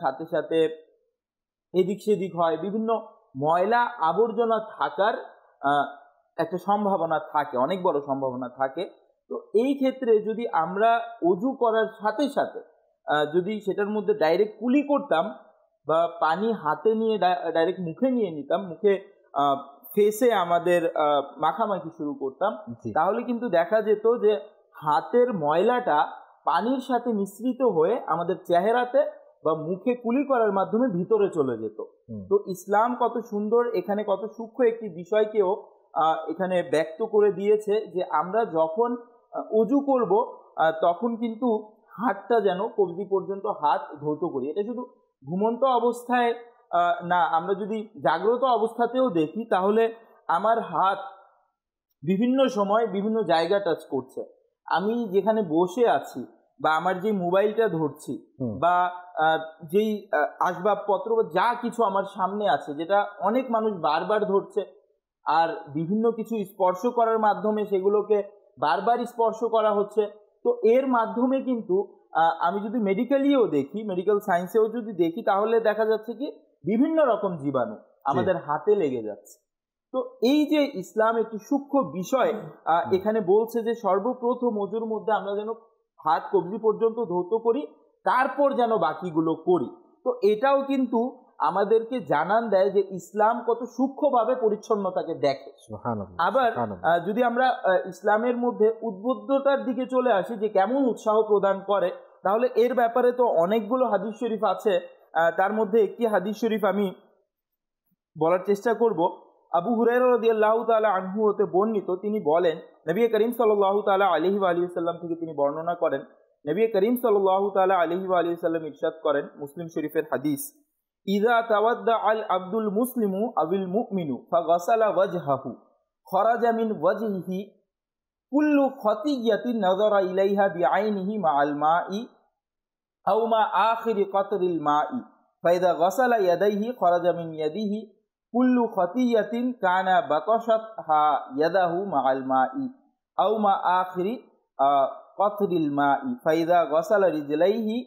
Speaker 5: সাথে সাথে এদিক সেদিক হয়, বিভিন্ন ময়লা আবর্জনা থাকার একটা সম্ভাবনা থাকে, অনেক বড় সম্ভাবনা থাকে। তো এই ক্ষেত্রে যদি আমরা অজু করার সাথে সাথে যদি সেটার মধ্যে ডাইরেক্ট কুলি করতাম বা পানি হাতে নিয়ে ডাইরেক্ট মুখে নিয়ে নিতাম, মুখে ফেসে আমাদের মাখামাখি শুরু করতাম, তাহলে কিন্তু দেখা যেত যে হাতের ময়লাটা পানির সাথে মিশ্রিত হয়ে আমাদের চেহারাতে বা মুখে কুলি করার মাধ্যমে ভিতরে চলে যেত। তো ইসলাম কত সুন্দর, এখানে কত সূক্ষ্ম একটি বিষয়কেও এখানে ব্যক্ত করে দিয়েছে যে আমরা যখন অজু করব তখন কিন্তু হাতটা যেন কবজি পর্যন্ত হাত ধৌত করি। এটা শুধু ঘুমন্ত অবস্থায় না, আমরা যদি জাগ্রত অবস্থাতেও দেখি, তাহলে আমার হাত বিভিন্ন সময় বিভিন্ন জায়গা টাচ করছে। আমি যেখানে বসে আছি বা আমার যে মোবাইলটা ধরছি বা যেই আসবাবপত্র বা যা কিছু আমার সামনে আছে, যেটা অনেক মানুষ বারবার ধরছে, আর বিভিন্ন কিছু স্পর্শ করার মাধ্যমে সেগুলোকে বারবার স্পর্শ করা হচ্ছে। তো এর মাধ্যমে কিন্তু আমি যদি মেডিকেলিও দেখি, মেডিকেল সায়েন্সেও যদি দেখি, তাহলে দেখা যাচ্ছে কি বিভিন্ন রকম জীবাণু আমাদের হাতে লেগে যাচ্ছে। তো এই যে ইসলাম একটি সূক্ষ্ম বিষয় এখানে বলছে যে সর্বপ্রথম অজুর মধ্যে আমরা যেন হাত কবজি পর্যন্ত ধৌত করি, তারপর যেন বাকিগুলো করি। তো এটাও কিন্তু আমাদেরকে জানান দেয় যে ইসলাম কত সূক্ষ্মভাবে পরিচ্ছন্নতাকে দেখে। আবার যদি আমরা ইসলামের মধ্যে উদ্বুদ্ধতার দিকে চলে আসি যে কেমন উৎসাহ প্রদান করে, তাহলে এর ব্যাপারে তো অনেকগুলো হাদিস শরীফ আছে। তার মধ্যে একটি হাদিস শরীফ আমি বলার চেষ্টা করব। আবু হুরায়রা রাদিয়াল্লাহু তাআলা আনহু হতে বর্ণিত, তিনি বলেন নবী করিম সাল্লাল্লাহু তাআলা আলাইহি ওয়া আলিহি ওয়াসাল্লাম থেকে তিনি বর্ণনা করেন, নবী করিম সাল্লাল্লাহু তাআলা আলাইহি ওয়া আলিহি ওয়াসাল্লাম ইরশাদ করেন, মুসলিম শরীফের হাদিস, ইযা তাওয়াদ্দা আল আবদুল মুসলিমু আবিল মুমিনু ফাগাসালা ওয়াজহাহু খরাজা মিন ওয়াজহিহি কুল্লু খাতিয়াতিন নাযারা ইলাইহা বিআইনিহি মাআল মাই আও মা আখিরি কাতরিল মাই ফাইদা গাসালা ইয়াদাইহি খরাজা মিন ইয়াদিহি কুল্লু খাতিয়াতিন কানা বাতাশাতহা ইয়াদাহু মাআল মাই আও মা আখিরি কাতরিল মাই ফাইদা গাসালা রিজলাইহি।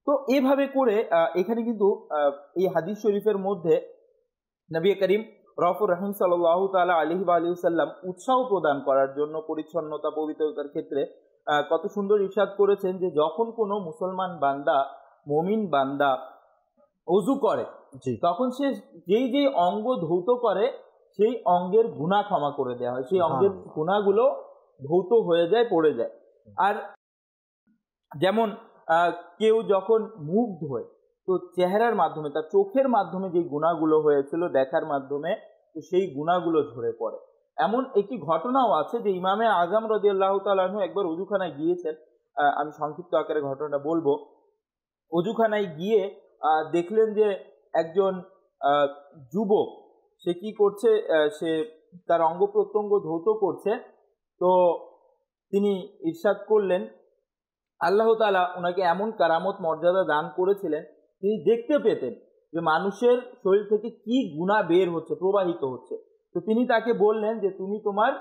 Speaker 5: তো এভাবে করে এখানে কিন্তু এই হাদিস শরীফের মধ্যে নবী করিম রফুর রহিম সাল্লাল্লাহু তাআলা আলাইহি ওয়া আলিহি ওয়াসাল্লাম উৎসাহ প্রদান করার জন্য পরিচ্ছন্নতা পবিত্রতার ক্ষেত্রে কত সুন্দর ইরশাদ করেছেন যে যখন কোনো মুসলমান বান্দা, মুমিন বান্দা ওযু করে তখন সে যেই যেই অঙ্গ ধৌত করে সেই অঙ্গের গুনাহ ক্ষমা করে দেওয়া হয়, সেই অঙ্গের গুনাহগুলো ধৌত হয়ে যায়, পড়ে যায়। আর যেমন কেউ যখন মুখ ধোয় তো চেহারার মাধ্যমে, তার চোখের মাধ্যমে যে গুনাহগুলো হয়েছিল দেখার মাধ্যমে, তো সেই গুনাহগুলো ঝরে পড়ে। এমন একটি ঘটনাও আছে যে ইমামে আজম রাদিয়াল্লাহু তাআলা আনহু একবার ওযুখানায় গিয়েছেন, আমি সংক্ষিপ্ত আকারে ঘটনাটা বলবো। ওযুখানায় গিয়ে দেখলেন যে একজন যুবক সে কি করছে, সে তার অঙ্গ প্রত্যঙ্গ ধৌত করছে। তো তিনি ইরশাদ করলেন, আল্লাহ তাআলা ওনাকে এমন কারামত মর্যাদা দান করেছিলেন, তিনি দেখতে পেতেন যে মানুষের শরীর থেকে কি গুনাহ বের হচ্ছে, প্রবাহিত হচ্ছে। তো তিনি তাকে বললেন যে তুমি তোমার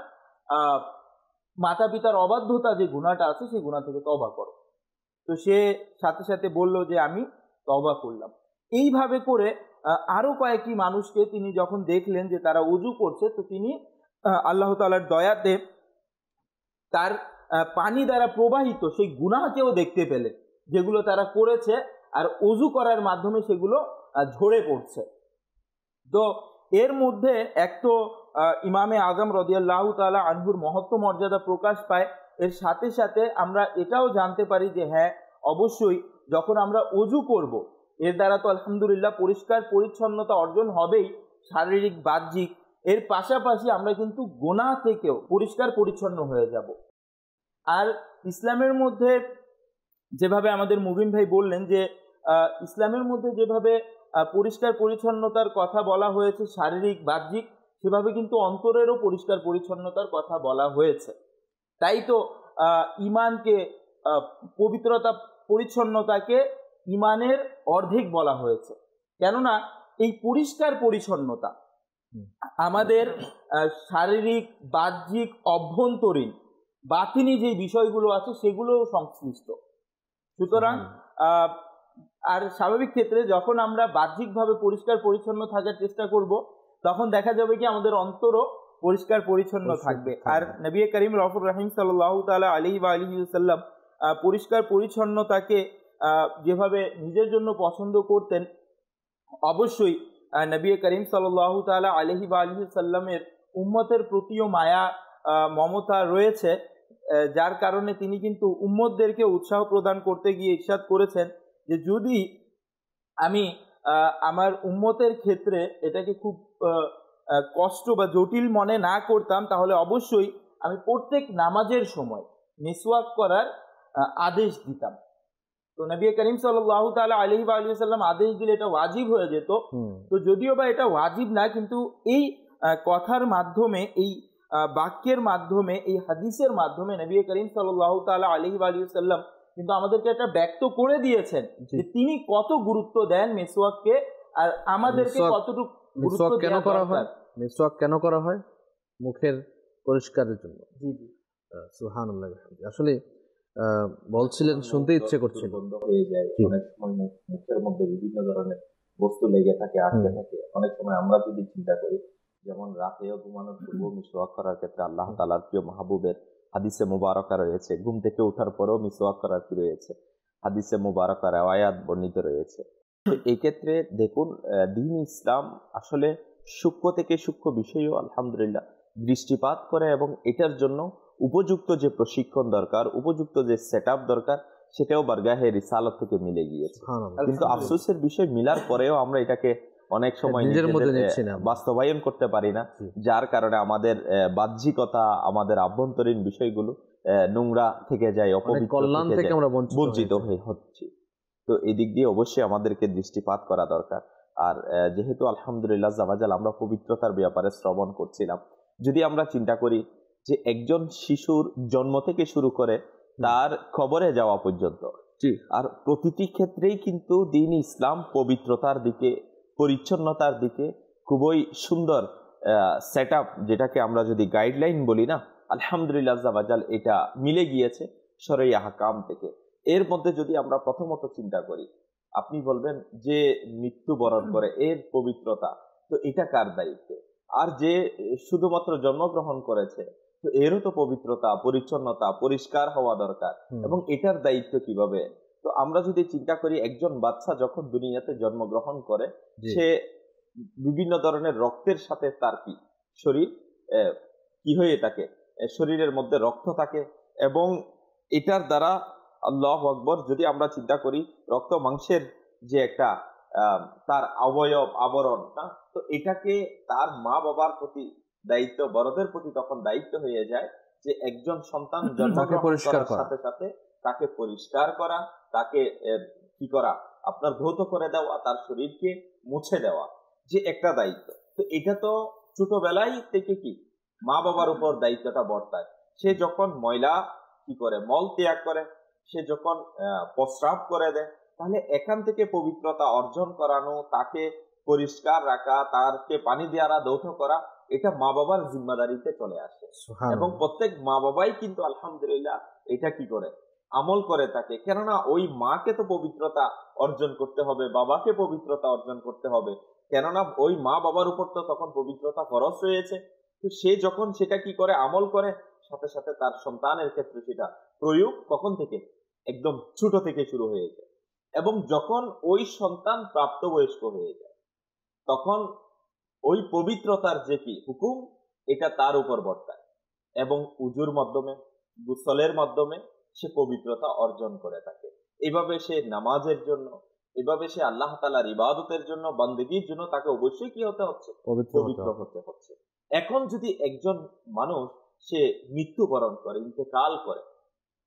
Speaker 5: মাতা পিতার অবাধ্যতা যে গুনাহটা আছে সেই গুনাহ থেকে তওবা করো। তো সে সাথে সাথে বলল যে আমি তওবা করলাম। এইভাবে করে আরো কয়েকটি মানুষকে তিনি যখন দেখলেন যে তারা ওযু করছে, তো তিনি আল্লাহ তাআলার দয়াতে তার পানি দ্বারা প্রবাহিত সেই গুনাহকেও দেখতে পেলেন যেগুলো তারা করেছে, আর ওযু করার মাধ্যমে সেগুলো ঝরে পড়ছে। তো এর মধ্যে এক তো ইমামে আজম রাদিয়াল্লাহু তাআলা আনহুর মহত্ব মর্যাদা প্রকাশ পায়, এর সাথে সাথে আমরা এটাও জানতে পারি যে হ্যাঁ অবশ্যই যখন আমরা ওযু করব এর দ্বারা তো আলহামদুলিল্লাহ পরিষ্কার পরিচ্ছন্নতা অর্জন হবেই, শারীরিক বাহ্যিক, এর পাশাপাশি আমরা কিন্তু গুনাহ থেকেও পরিষ্কার পরিচ্ছন্ন হয়ে যাব। আর ইসলামের মধ্যে যেভাবে আমাদের মুবিন ভাই বললেন যে ইসলামের মধ্যে যেভাবে পরিষ্কার পরিচ্ছন্নতার কথা বলা হয়েছে শারীরিক বাহ্যিক, সেভাবে কিন্তু অন্তরেরও পরিষ্কার পরিচ্ছন্নতার কথা বলা হয়েছে। তাই তো ঈমানকে, পবিত্রতা পরিচ্ছন্নতাকে ঈমানের অর্ধেক বলা হয়েছে। কেননা এই পরিষ্কার পরিচ্ছন্নতা আমাদের শারীরিক বাহ্যিক অভ্যন্তরীণ বাতিনি যে বিষয়গুলো আছে সেগুলোও সংশ্লিষ্ট। সুতরাং আর স্বাভাবিক ক্ষেত্রে যখন আমরা বাহ্যিকভাবে পরিষ্কার পরিচ্ছন্ন থাকার চেষ্টা করব তখন দেখা যাবে কি আমাদের অন্তরও পরিষ্কার পরিচ্ছন্ন থাকবে। আর নবী করিম রফুর রহিম সাল্লাল্লাহু তাআলা আলাইহি ওয়া আলিহি ওয়াসাল্লাম পরিষ্কার পরিচ্ছন্নতাকে যেভাবে নিজের জন্য পছন্দ করতেন, অবশ্যই নবী করিম সাল্লাল্লাহু তাআলা আলাইহি ওয়া আলিহি ওয়াসাল্লামের উম্মতের প্রতিও মায়া মমতা রয়েছে, যার কারণে তিনি কিন্তু উম্মতদেরকে উৎসাহ প্রদান করতে গিয়ে ইরশাদ করেছেন যে যদি আমি আমার উম্মতের ক্ষেত্রে এটাকে খুব কষ্ট বা জটিল মনে না করতাম তাহলে অবশ্যই আমি প্রত্যেক নামাজের সময় মিসওয়াক করার আদেশ দিতাম। তো নবী করিম সাল্লাল্লাহু তাআলা আলাইহি ওয়া আলিহি ওয়াসাল্লাম আদেশ দিলে এটা ওয়াজিব হয়ে যেত। তো যদিও বা এটা ওয়াজিব না, কিন্তু এই কথার মাধ্যমে, এই বাক্যের মাধ্যমে, এই হাদিসের মাধ্যমে নবী করিম সাল্লাল্লাহু তাআলা আলাইহি ওয়া আলিহি ওয়াসাল্লাম কিন্তু আমাদেরকে এটা ব্যক্ত করে দিয়েছেন যে তিনি কত গুরুত্ব দেন মিসওয়াককে, আর আমাদেরকে কতটুকু গুরুত্ব কেন করা হয়।
Speaker 2: মিসওয়াক কেন করা হয়? মুখের পরিষ্কারের জন্য। জি জি, সুবহানাল্লাহ। আসলে বলছিলেন, শুনতে ইচ্ছে করছিল।
Speaker 6: বন্ধ হয়ে যায় অনেক সময়, মুখের মধ্যে বিভিন্ন ধরনের বস্তু লেগে থাকে, আটকে থাকে। অনেক সময় আমরা যদি চিন্তা করি, যেমন রাতেও ঘুমানোর পূর্ব মিসওয়াক করার ক্ষেত্রে আল্লাহ তাআলার প্রিয় মাহবুবের হাদিসে মুবারাকা রয়েছে, ঘুম থেকে ওঠার পরেও মিসওয়াক করার কি রয়েছে, হাদিসে মুবারাকা riwayat বর্ণিত রয়েছে। এই ক্ষেত্রে দেখুন, দ্বীন ইসলাম আসলে সূক্ষ্ম থেকে সূক্ষ্ম বিষয়ও আলহামদুলিল্লাহ দৃষ্টিপাত করে এবং এটার জন্য উপযুক্ত যে প্রশিক্ষণ দরকার, উপযুক্ত যে সেটআপ দরকার সেটাও বারগাহে রিসালত থেকে মিলে গিয়েছে। কিন্তু আফসোসের বিষয়, মিলার পরেও আমরা এটাকে অনেক সময়
Speaker 2: নিজের মধ্যে নিচ্ছি না,
Speaker 6: বাস্তবায়ন করতে পারি না, যার কারণে আমাদের বাহ্যিকতা, আমাদের আভ্যন্তরীণ বিষয়গুলো নোংরা থেকে যায়,
Speaker 2: কল্যাণ থেকে আমরা
Speaker 6: বঞ্চিত হচ্ছি। তো এই দিক দিয়ে অবশ্যই আমাদেরকে দৃষ্টিপাত করা দরকার। আর যেহেতু আলহামদুলিল্লাহ জাওয়াজাল আমরা পবিত্রতার ব্যাপারে শ্রবণ করছিলাম, যদি আমরা চিন্তা করি যে একজন শিশুর জন্ম থেকে শুরু করে তার কবরে যাওয়া পর্যন্ত, আর প্রতিটি ক্ষেত্রেই কিন্তু দ্বীন ইসলাম পবিত্রতার দিকে, পরিচ্ছন্নতার দিকে খুবই সুন্দর সেটআপ, যেটাকে আমরা যদি গাইডলাইন বলি না, আলহামদুলিল্লাহ জাওয়াজাল এটা মিলে গিয়েছে শরঈ আহকাম থেকে। এর মধ্যে যদি আমরা প্রথমত চিন্তা করি, আপনি বলবেন যে মৃত্যুবরণ করে এর পবিত্রতা, তো এটা কার দায়িত্বে? আর যে শুধুমাত্র জন্মগ্রহণ করেছে, তো এরও তো পবিত্রতা, পরিচ্ছন্নতা, পরিষ্কার হওয়া দরকার, এবং এটার দায়িত্ব কিভাবে? তো আমরা যদি চিন্তা করি, একজন বাচ্চা যখন দুনিয়াতে জন্মগ্রহণ করে, সে বিভিন্ন ধরনের রক্তের সাথে তার কি শরীর কি হয়ে থাকে, শরীরের মধ্যে রক্ত থাকে, এবং এটার দ্বারা আল্লাহু আকবার, যদি আমরা চিন্তা করি রক্ত মাংসের যে একটা তার অবয়ব আবরণ না, তো এটাকে তার মা বাবার প্রতি দায়িত্ব, বড়দের প্রতি তখন দায়িত্ব হয়ে যায় যে একজন সন্তান জন্মগ্রহণ করার সাথে সাথে তাকে পরিষ্কার করা, তাকে কি করা, আপনার ধৌত করে দেওয়া, তার শরীরকে মুছে দেওয়া, যে একটা দায়িত্ব। তো এটা তো ছোটবেলায় থেকে কি মা বাবার উপর দায়িত্বটা বর্তায়। সে যখন ময়লা কি করে, মল ত্যাগ করে, সে যখন প্রস্রাব করে দেয়, তাহলে এখান থেকে পবিত্রতা অর্জন করানো, তাকে পরিষ্কার রাখা, তারকে পানি দেওয়া, দৌত করা, এটা মা বাবার জিম্মাদারিতে চলে আসে। এবং প্রত্যেক মা বাবাই কিন্তু আলহামদুলিল্লাহ এটা কি করে, আমল করে থাকে। কেননা ওই মাকে তো পবিত্রতা অর্জন করতে হবে, বাবাকে পবিত্রতা অর্জন করতে হবে, কেননা ওই মা বাবার উপর তো তখন পবিত্রতা ফরজ রয়েছে। তো সে যখন সেটা কি করে, আমল করে, সাথে সাথে তার সন্তানের ক্ষেত্রে সেটা প্রয়োগ কখন থেকে, একদম ছোট থেকে শুরু হয়ে যায়। এবং যখন ওই সন্তান প্রাপ্তবয়স্ক হয়ে যায়, তখন ওই পবিত্রতার যে কি হুকুম, এটা তার উপর বর্তায়, এবং উজুর মাধ্যমে, গোসলের মাধ্যমে সে পবিত্রতা অর্জন করে থাকে। এভাবে সে নামাজের জন্য, এভাবে সে আল্লাহ তাআলার ইবাদতের জন্য, বান্দেগীর জন্য তাকে অবশ্যই কি হতে হচ্ছে, পবিত্র হতে হচ্ছে। এখন যদি একজন মানুষ সে মৃত্যুবরণ করে, ইন্তেকাল করে,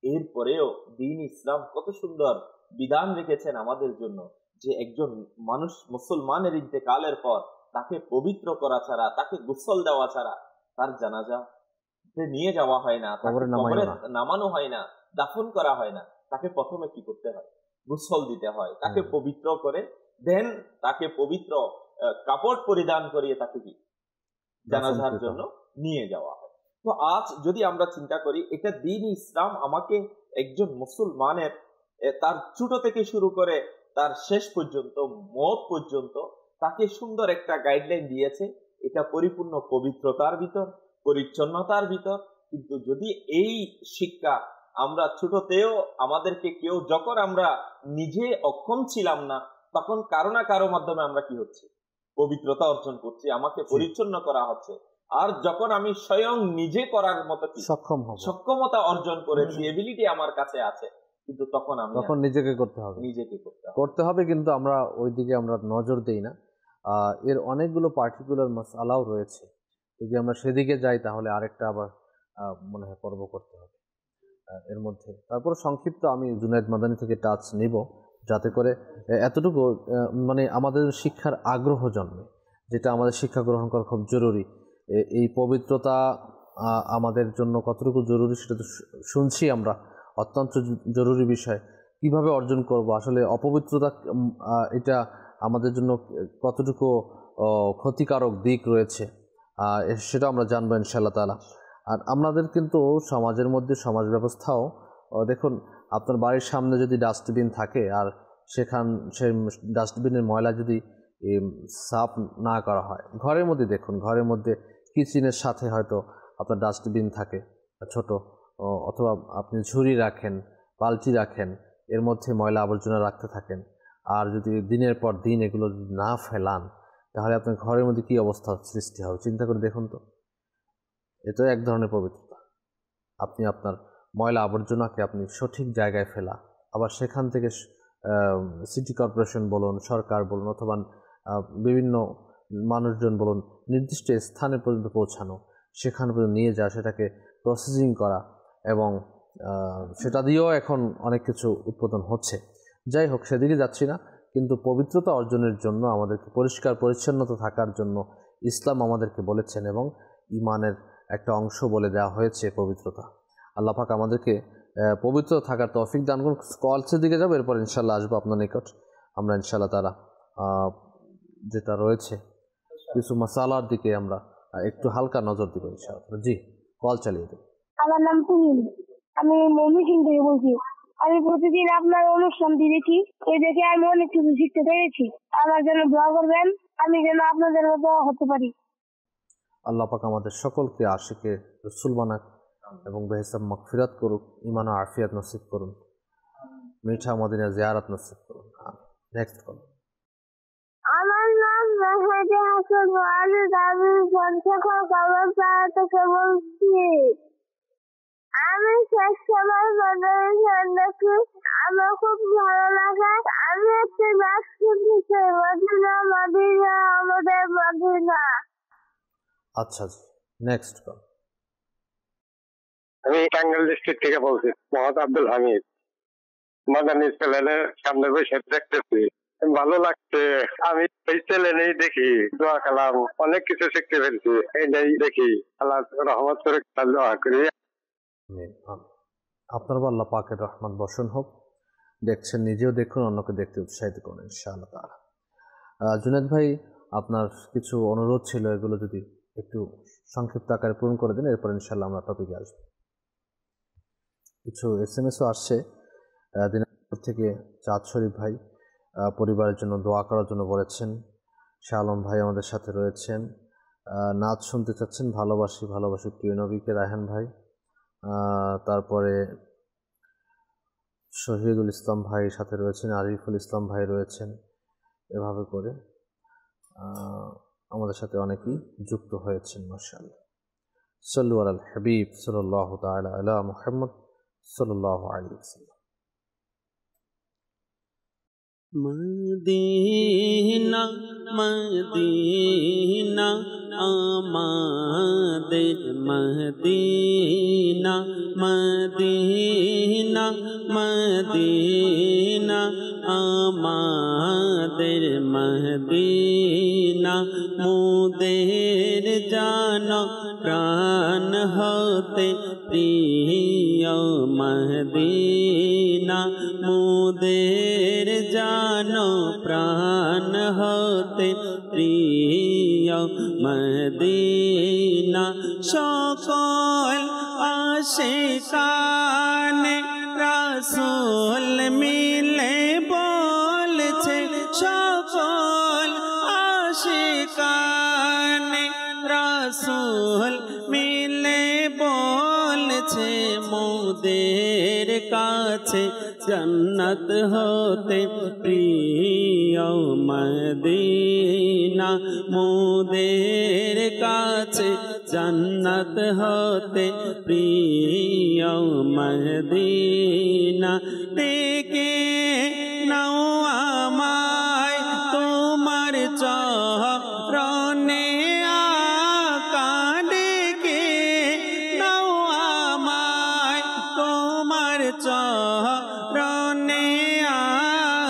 Speaker 6: এরপরেও দ্বীন ইসলাম কত সুন্দর বিধান রেখেছেন আমাদের জন্য, যে একজন মানুষ মুসলমানের ইন্তেকালের পর তাকে পবিত্র করা ছাড়া, তাকে গোসল দেওয়া ছাড়া তার জানাজা নিয়ে যাওয়া হয় না, তাকে কবরে নামানো হয় না, দাফন করা হয় না। তাকে প্রথমে কি করতে হয়, গোসল দিতে হয়, তাকে পবিত্র করে দেন, তাকে পবিত্র কাপড় পরিধান করিয়ে তাকে কি জানাজার জন্য নিয়ে যাওয়া হয়। তো আজ যদি আমরা চিন্তা করি, এটা দ্বীন ইসলাম আমাকে একজন মুসলমানের তার ছোট থেকে শুরু করে তার শেষ পর্যন্ত, মওত পর্যন্ত, তাকে সুন্দর একটা গাইডলাইন দিয়েছে। এটা পরিপূর্ণ পবিত্রতার ভিতর, পরিচ্ছন্নতার ভিতর। কিন্তু যদি এই শিক্ষা আমরা ছোটতেও আমাদেরকে কেউ, যখন আমরা নিজে অক্ষম ছিলাম না, তখন কারো না কারো মাধ্যমে আমরা কি হচ্ছে, পবিত্রতা অর্জন করছি, আমাকে পরিচ্ছন্ন করা হচ্ছে। আর যখন আমি স্বয়ং নিজে করার মতো সক্ষমতা অর্জন করেছি, এবিলিটি আমার কাছে আছে, কিন্তু তখন
Speaker 2: নিজেকে করতে হবে, কিন্তু আমরা ওইদিকে আমরা নজর দেই না। এর অনেকগুলো পার্টিকুলার মাসআলাও রয়েছে, যদি আমরা সেদিকে যাই তাহলে আরেকটা আবার মনে হয় পর্ব করতে হবে এর মধ্যে। তারপর সংক্ষিপ্ত আমি জুনায়েদ মাদানী থেকে টাচ নিব, যাতে করে এতটুকু মানে আমাদের শিক্ষার আগ্রহ জন্মে, যেটা আমাদের শিক্ষা গ্রহণ করা খুব জরুরি। এই পবিত্রতা আমাদের জন্য কতটুকু জরুরি সেটা তো শুনছি আমরা, অত্যন্ত জরুরি বিষয়। কিভাবে অর্জন করব, আসলে অপবিত্রতা এটা আমাদের জন্য কতটুকু ক্ষতিকারক দিক রয়েছে সেটা আমরা জানবো ইনশাআল্লাহ তাআলা। আর আমাদের কিন্তু সমাজের মধ্যে সমাজ ব্যবস্থাও দেখুন, আপনার বাড়ির সামনে যদি ডাস্টবিন থাকে আর সেই ডাস্টবিনের ময়লা যদি সাফ না করা হয়, ঘরের মধ্যে দেখুন, ঘরের মধ্যে কিচেনের সাথে হয়তো আপনার ডাস্টবিন থাকে ছোট, অথবা আপনি ঝুড়ি রাখেন, বালতি রাখেন, এর মধ্যে ময়লা আবর্জনা রাখতে থাকেন, আর যদি দিনের পর দিন এগুলো যদি না ফেলান, তাহলে আপনার ঘরের মধ্যে কী অবস্থা সৃষ্টি হবে চিন্তা করে দেখুন তো। এটা এক ধরনের পবিত্রতা, আপনি আপনার ময়লা আবর্জনাকে আপনি সঠিক জায়গায় ফেলা, আবার সেখান থেকে সিটি কর্পোরেশন বলুন, সরকার বলুন, অথবা বিভিন্ন মানুষজন বলুন, নির্দিষ্ট স্থানে পর্যন্ত পৌঁছানো, সেখানে পর্যন্ত নিয়ে যাওয়া, সেটাকে প্রসেসিং করা, এবং সেটা দিয়েও এখন অনেক কিছু উৎপাদন হচ্ছে। যাই হোক, সেদিকে যাচ্ছি না, কিন্তু পবিত্রতা অর্জনের জন্য আমাদেরকে পরিষ্কার পরিচ্ছন্নতা থাকার জন্য ইসলাম আমাদেরকে বলেছেন, এবং ইমানের একটা অংশ বলে দেওয়া হয়েছে পবিত্রতা। আল্লাহ পাক আমাদেরকে পবিত্র থাকার তৌফিক দান করুন। কলসের দিকে যাবো, এরপর ইনশাল্লাহ আসবো আপনার নিকট। আমরা ইনশাল্লাহ তারা যেটা রয়েছে কিছু মশালার দিকে আমরা একটু হালকা নজর দিব ইনশাআল্লাহ। জি, কল চালিয়ে দেব।
Speaker 9: আমার নাম তুমিন, আমি ময়মনসিংহ থেকে বলছি। আমি প্রতিদিন আপনার অনুষ্ঠানটি দেখি, এই দেখে আমি অনেক কিছু শিখতে পেরেছি। আমার জন্য দোয়া করবেন, আমি যেন আপনাদের মতো হতে পারি।
Speaker 2: আল্লাহ পাক আমাদের সকলকে আশিকে রাসূল বানাক এবং বেহেশত মাগফিরাত করুক, ঈমান ও আফিয়াত নসিব করুন, মিঠা মদিনা জিয়ারত নসিব করুন। Next call.
Speaker 9: আমার নাম মেহেদি হাসান ওয়ালিদ, আমি পঞ্চগড় কামারপাড়া থেকে বলছি। আমি শেষ সময় মনোরঞ্জন দেখি, আমার খুব ভালো লাগে। আমি একটি গাছ শুনতে চাই, মদিনা মদিনা আমাদের মদিনা।
Speaker 2: আচ্ছা জি, নেক্সট কল।
Speaker 8: আমি টাঙ্গাইল ডিস্ট্রিক্ট থেকে বলছি, মোহাম্মদ আব্দুল হামিদ। মাদানী চ্যানেলের সামনে বসে দেখতেছি, ভালো লাগছে। আমি এই চ্যানেলেই দেখি, দোয়া কালাম অনেক কিছু শিখতে পেরেছি। এইটাই দেখি, আল্লাহ রহমত করে দোয়া করি।
Speaker 2: আপনার আল্লাহ পাকের রহমত বর্ষণ হোক। দেখছেন, নিজেও দেখুন, অন্যকে দেখতে উৎসাহিত করুন ইনশাআল্লাহ তাআলা। জুনায়েদ ভাই, আপনার কিছু অনুরোধ ছিল, এগুলো যদি একটু সংক্ষিপ্ত আকারে পূরণ করে দিন, এরপর ইনশাআল্লাহ আমরা টপিকে আসবো। কিছু SMS-ও আসছে দিনাজপুর থেকে। চাঁদ শরীফ ভাই পরিবারের জন্য দোয়া করার জন্য বলেছেন। শাহ আলম ভাই আমাদের সাথে রয়েছেন, নাচ শুনতে চাচ্ছেন, ভালোবাসি ভালোবাসি প্রিয় নবীকে। রায়হান ভাই, তারপরে শহীদুল ইসলাম ভাই সাথে রয়েছেন, আরিফুল ইসলাম ভাই রয়েছেন। এভাবে করে আমাদের সাথে অনেকেই যুক্ত হয়েছেন। মাশাআল্লাহ। সাল্লু আলাল হাবিব সাল্লাল্লাহু তাআলা আলা মুহাম্মদ সাল্লাল্লাহু আলাইহি ওয়াসাল্লাম।
Speaker 4: মদিনা মদিনা আমাদের মদিনা, মদিনা মদিনা আমাদের মদিনা। মোদের জান প্রাণ হতে প্রিয় মদিনা, মোদের জান প্রাণ হতে প্রিয় মদিনা। সকল আশিকানে রাসূল মিলে বলছে, সকল আশিকানে রাসূল মিলে বলছে, মোদের কাছে জন্নত হতে প্রিয় মদিনা, মোদের কাছে জন্নত হতে প্রিয় মদিনা। ডেকে নাও আমায় তোমার চরণে আকা, ডেকে নাও আমায় তোমার চরণে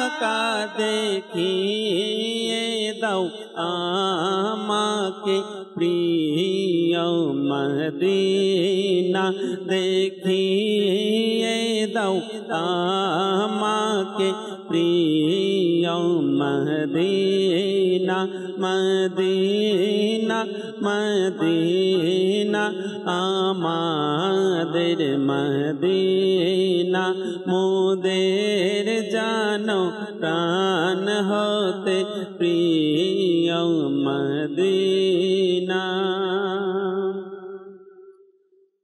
Speaker 4: আকা। দেখিয়ে দাও আমাকে প্রিয় মদিনা, দেখিয়ে দাও আমাকে প্রিয় মদিনা। মদিনা মদিনা আমাদের মদিনা, মোদের জানো প্রাণ হতে প্রিয় মদিনা।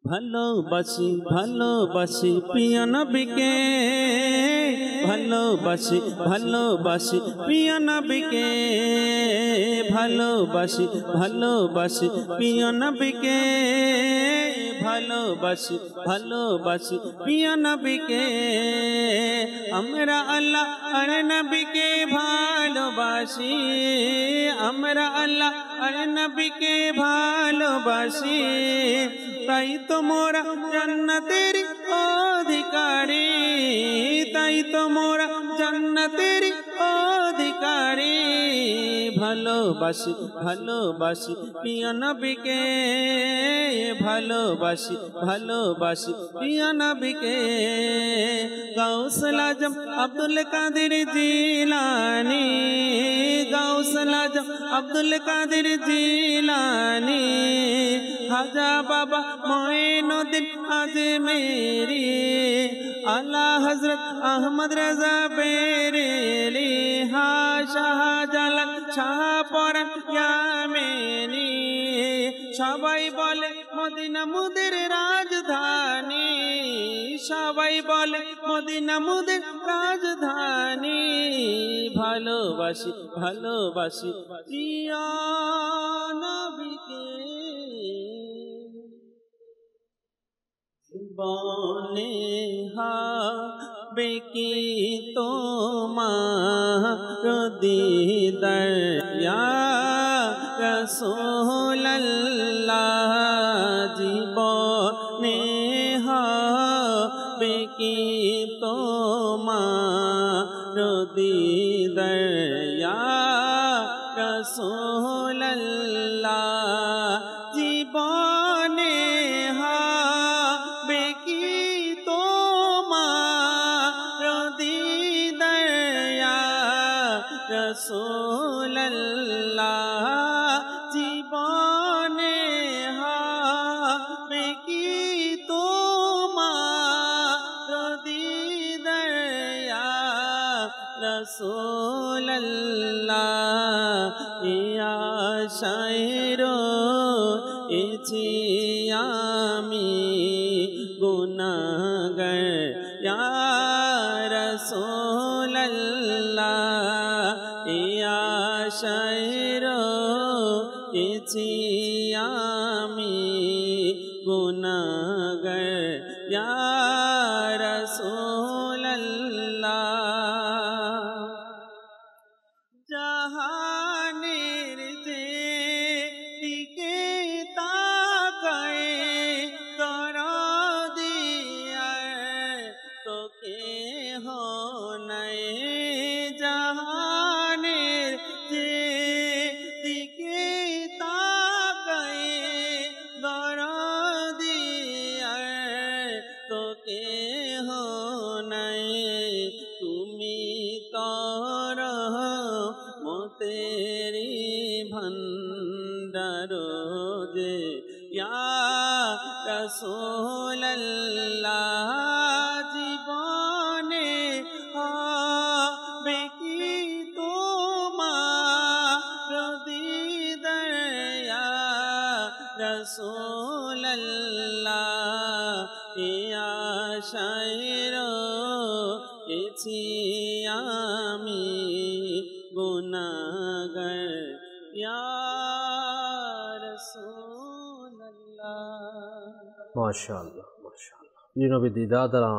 Speaker 4: ভালোবাসি ভালোবাসি প্রিয় নবীকে, ভালোবাসি ভালোবাসি প্রিয় নবীকে, ভালোবাসি ভালোবাসি প্রিয় নবীকে ভালোবাসি ভালোবাসি প্রিয় নবীকে আমরা আল্লাহ আর নবীকে ভালোবাসি আমরা আল্লাহ আর নবীকে ভালোবাসি তাই তো মোরা জান্নাতের অধিকারী তাই তো মোরা জান্নাতের অধিকারী ভালোবাসি ভালোবাসি প্রিয় নবীকে ভালোবাসি ভালোবাসি প্রিয় নবীকে গাউসুল আজম আব্দুল কাদের জিলানী গাউসুল আজম আব্দুল কাদের জিলানী খাজা বাবা মঈনুদ্দিন আজমেরি আলা হযরত আহমদ রাজা বেরেলি হা শাহজালাল শাহপরান ইয়ামেনি সবাই বলে মদিনা মুদের রাজধানী সবাই বলে মদিনা মুদের রাজধানী ভালোবাসি ভালোবাসি প্রিয় নবীকে জীবনে হবে কি তোমার দিদার ইয়া রাসূলুল্লাহ জীবনে হবে কি তোমার দিদার ইয়া রাসূলুল্লাহ জীবনে হবে কি তোমার দিদার ইয়া রাসূলুল্লাহ জীবনে হবে কি তোমার দিদার ইয়া রাসূলুল্লাহ ইয়া শায়রো এছি আমি গুনাহগার ইয়া রাসূলুল্লাহ ইয়া শায়রো এছি আমি গুনাহগার ইয়া রাসূলুল্লাহ জাহানের যে দিকে তাকায় দরদি আর তোকে নাই জাহানের যে দিকে তাকায় দরদি আর তোকে নাই তুমি তর মতেরি ভণ্ডার যে ইয়া রাসূলুল্লাহ জীবনে হবে কি তোমার দিদার ইয়া রাসূলুল্লাহ ইয়া শায়রো এছি আমি গুনাহগার ইয়া রাসূলুল্লাহ
Speaker 2: মাশাআল্লাহ মাশাআল্লাহ প্রিয় নবী দিদা দ্বারা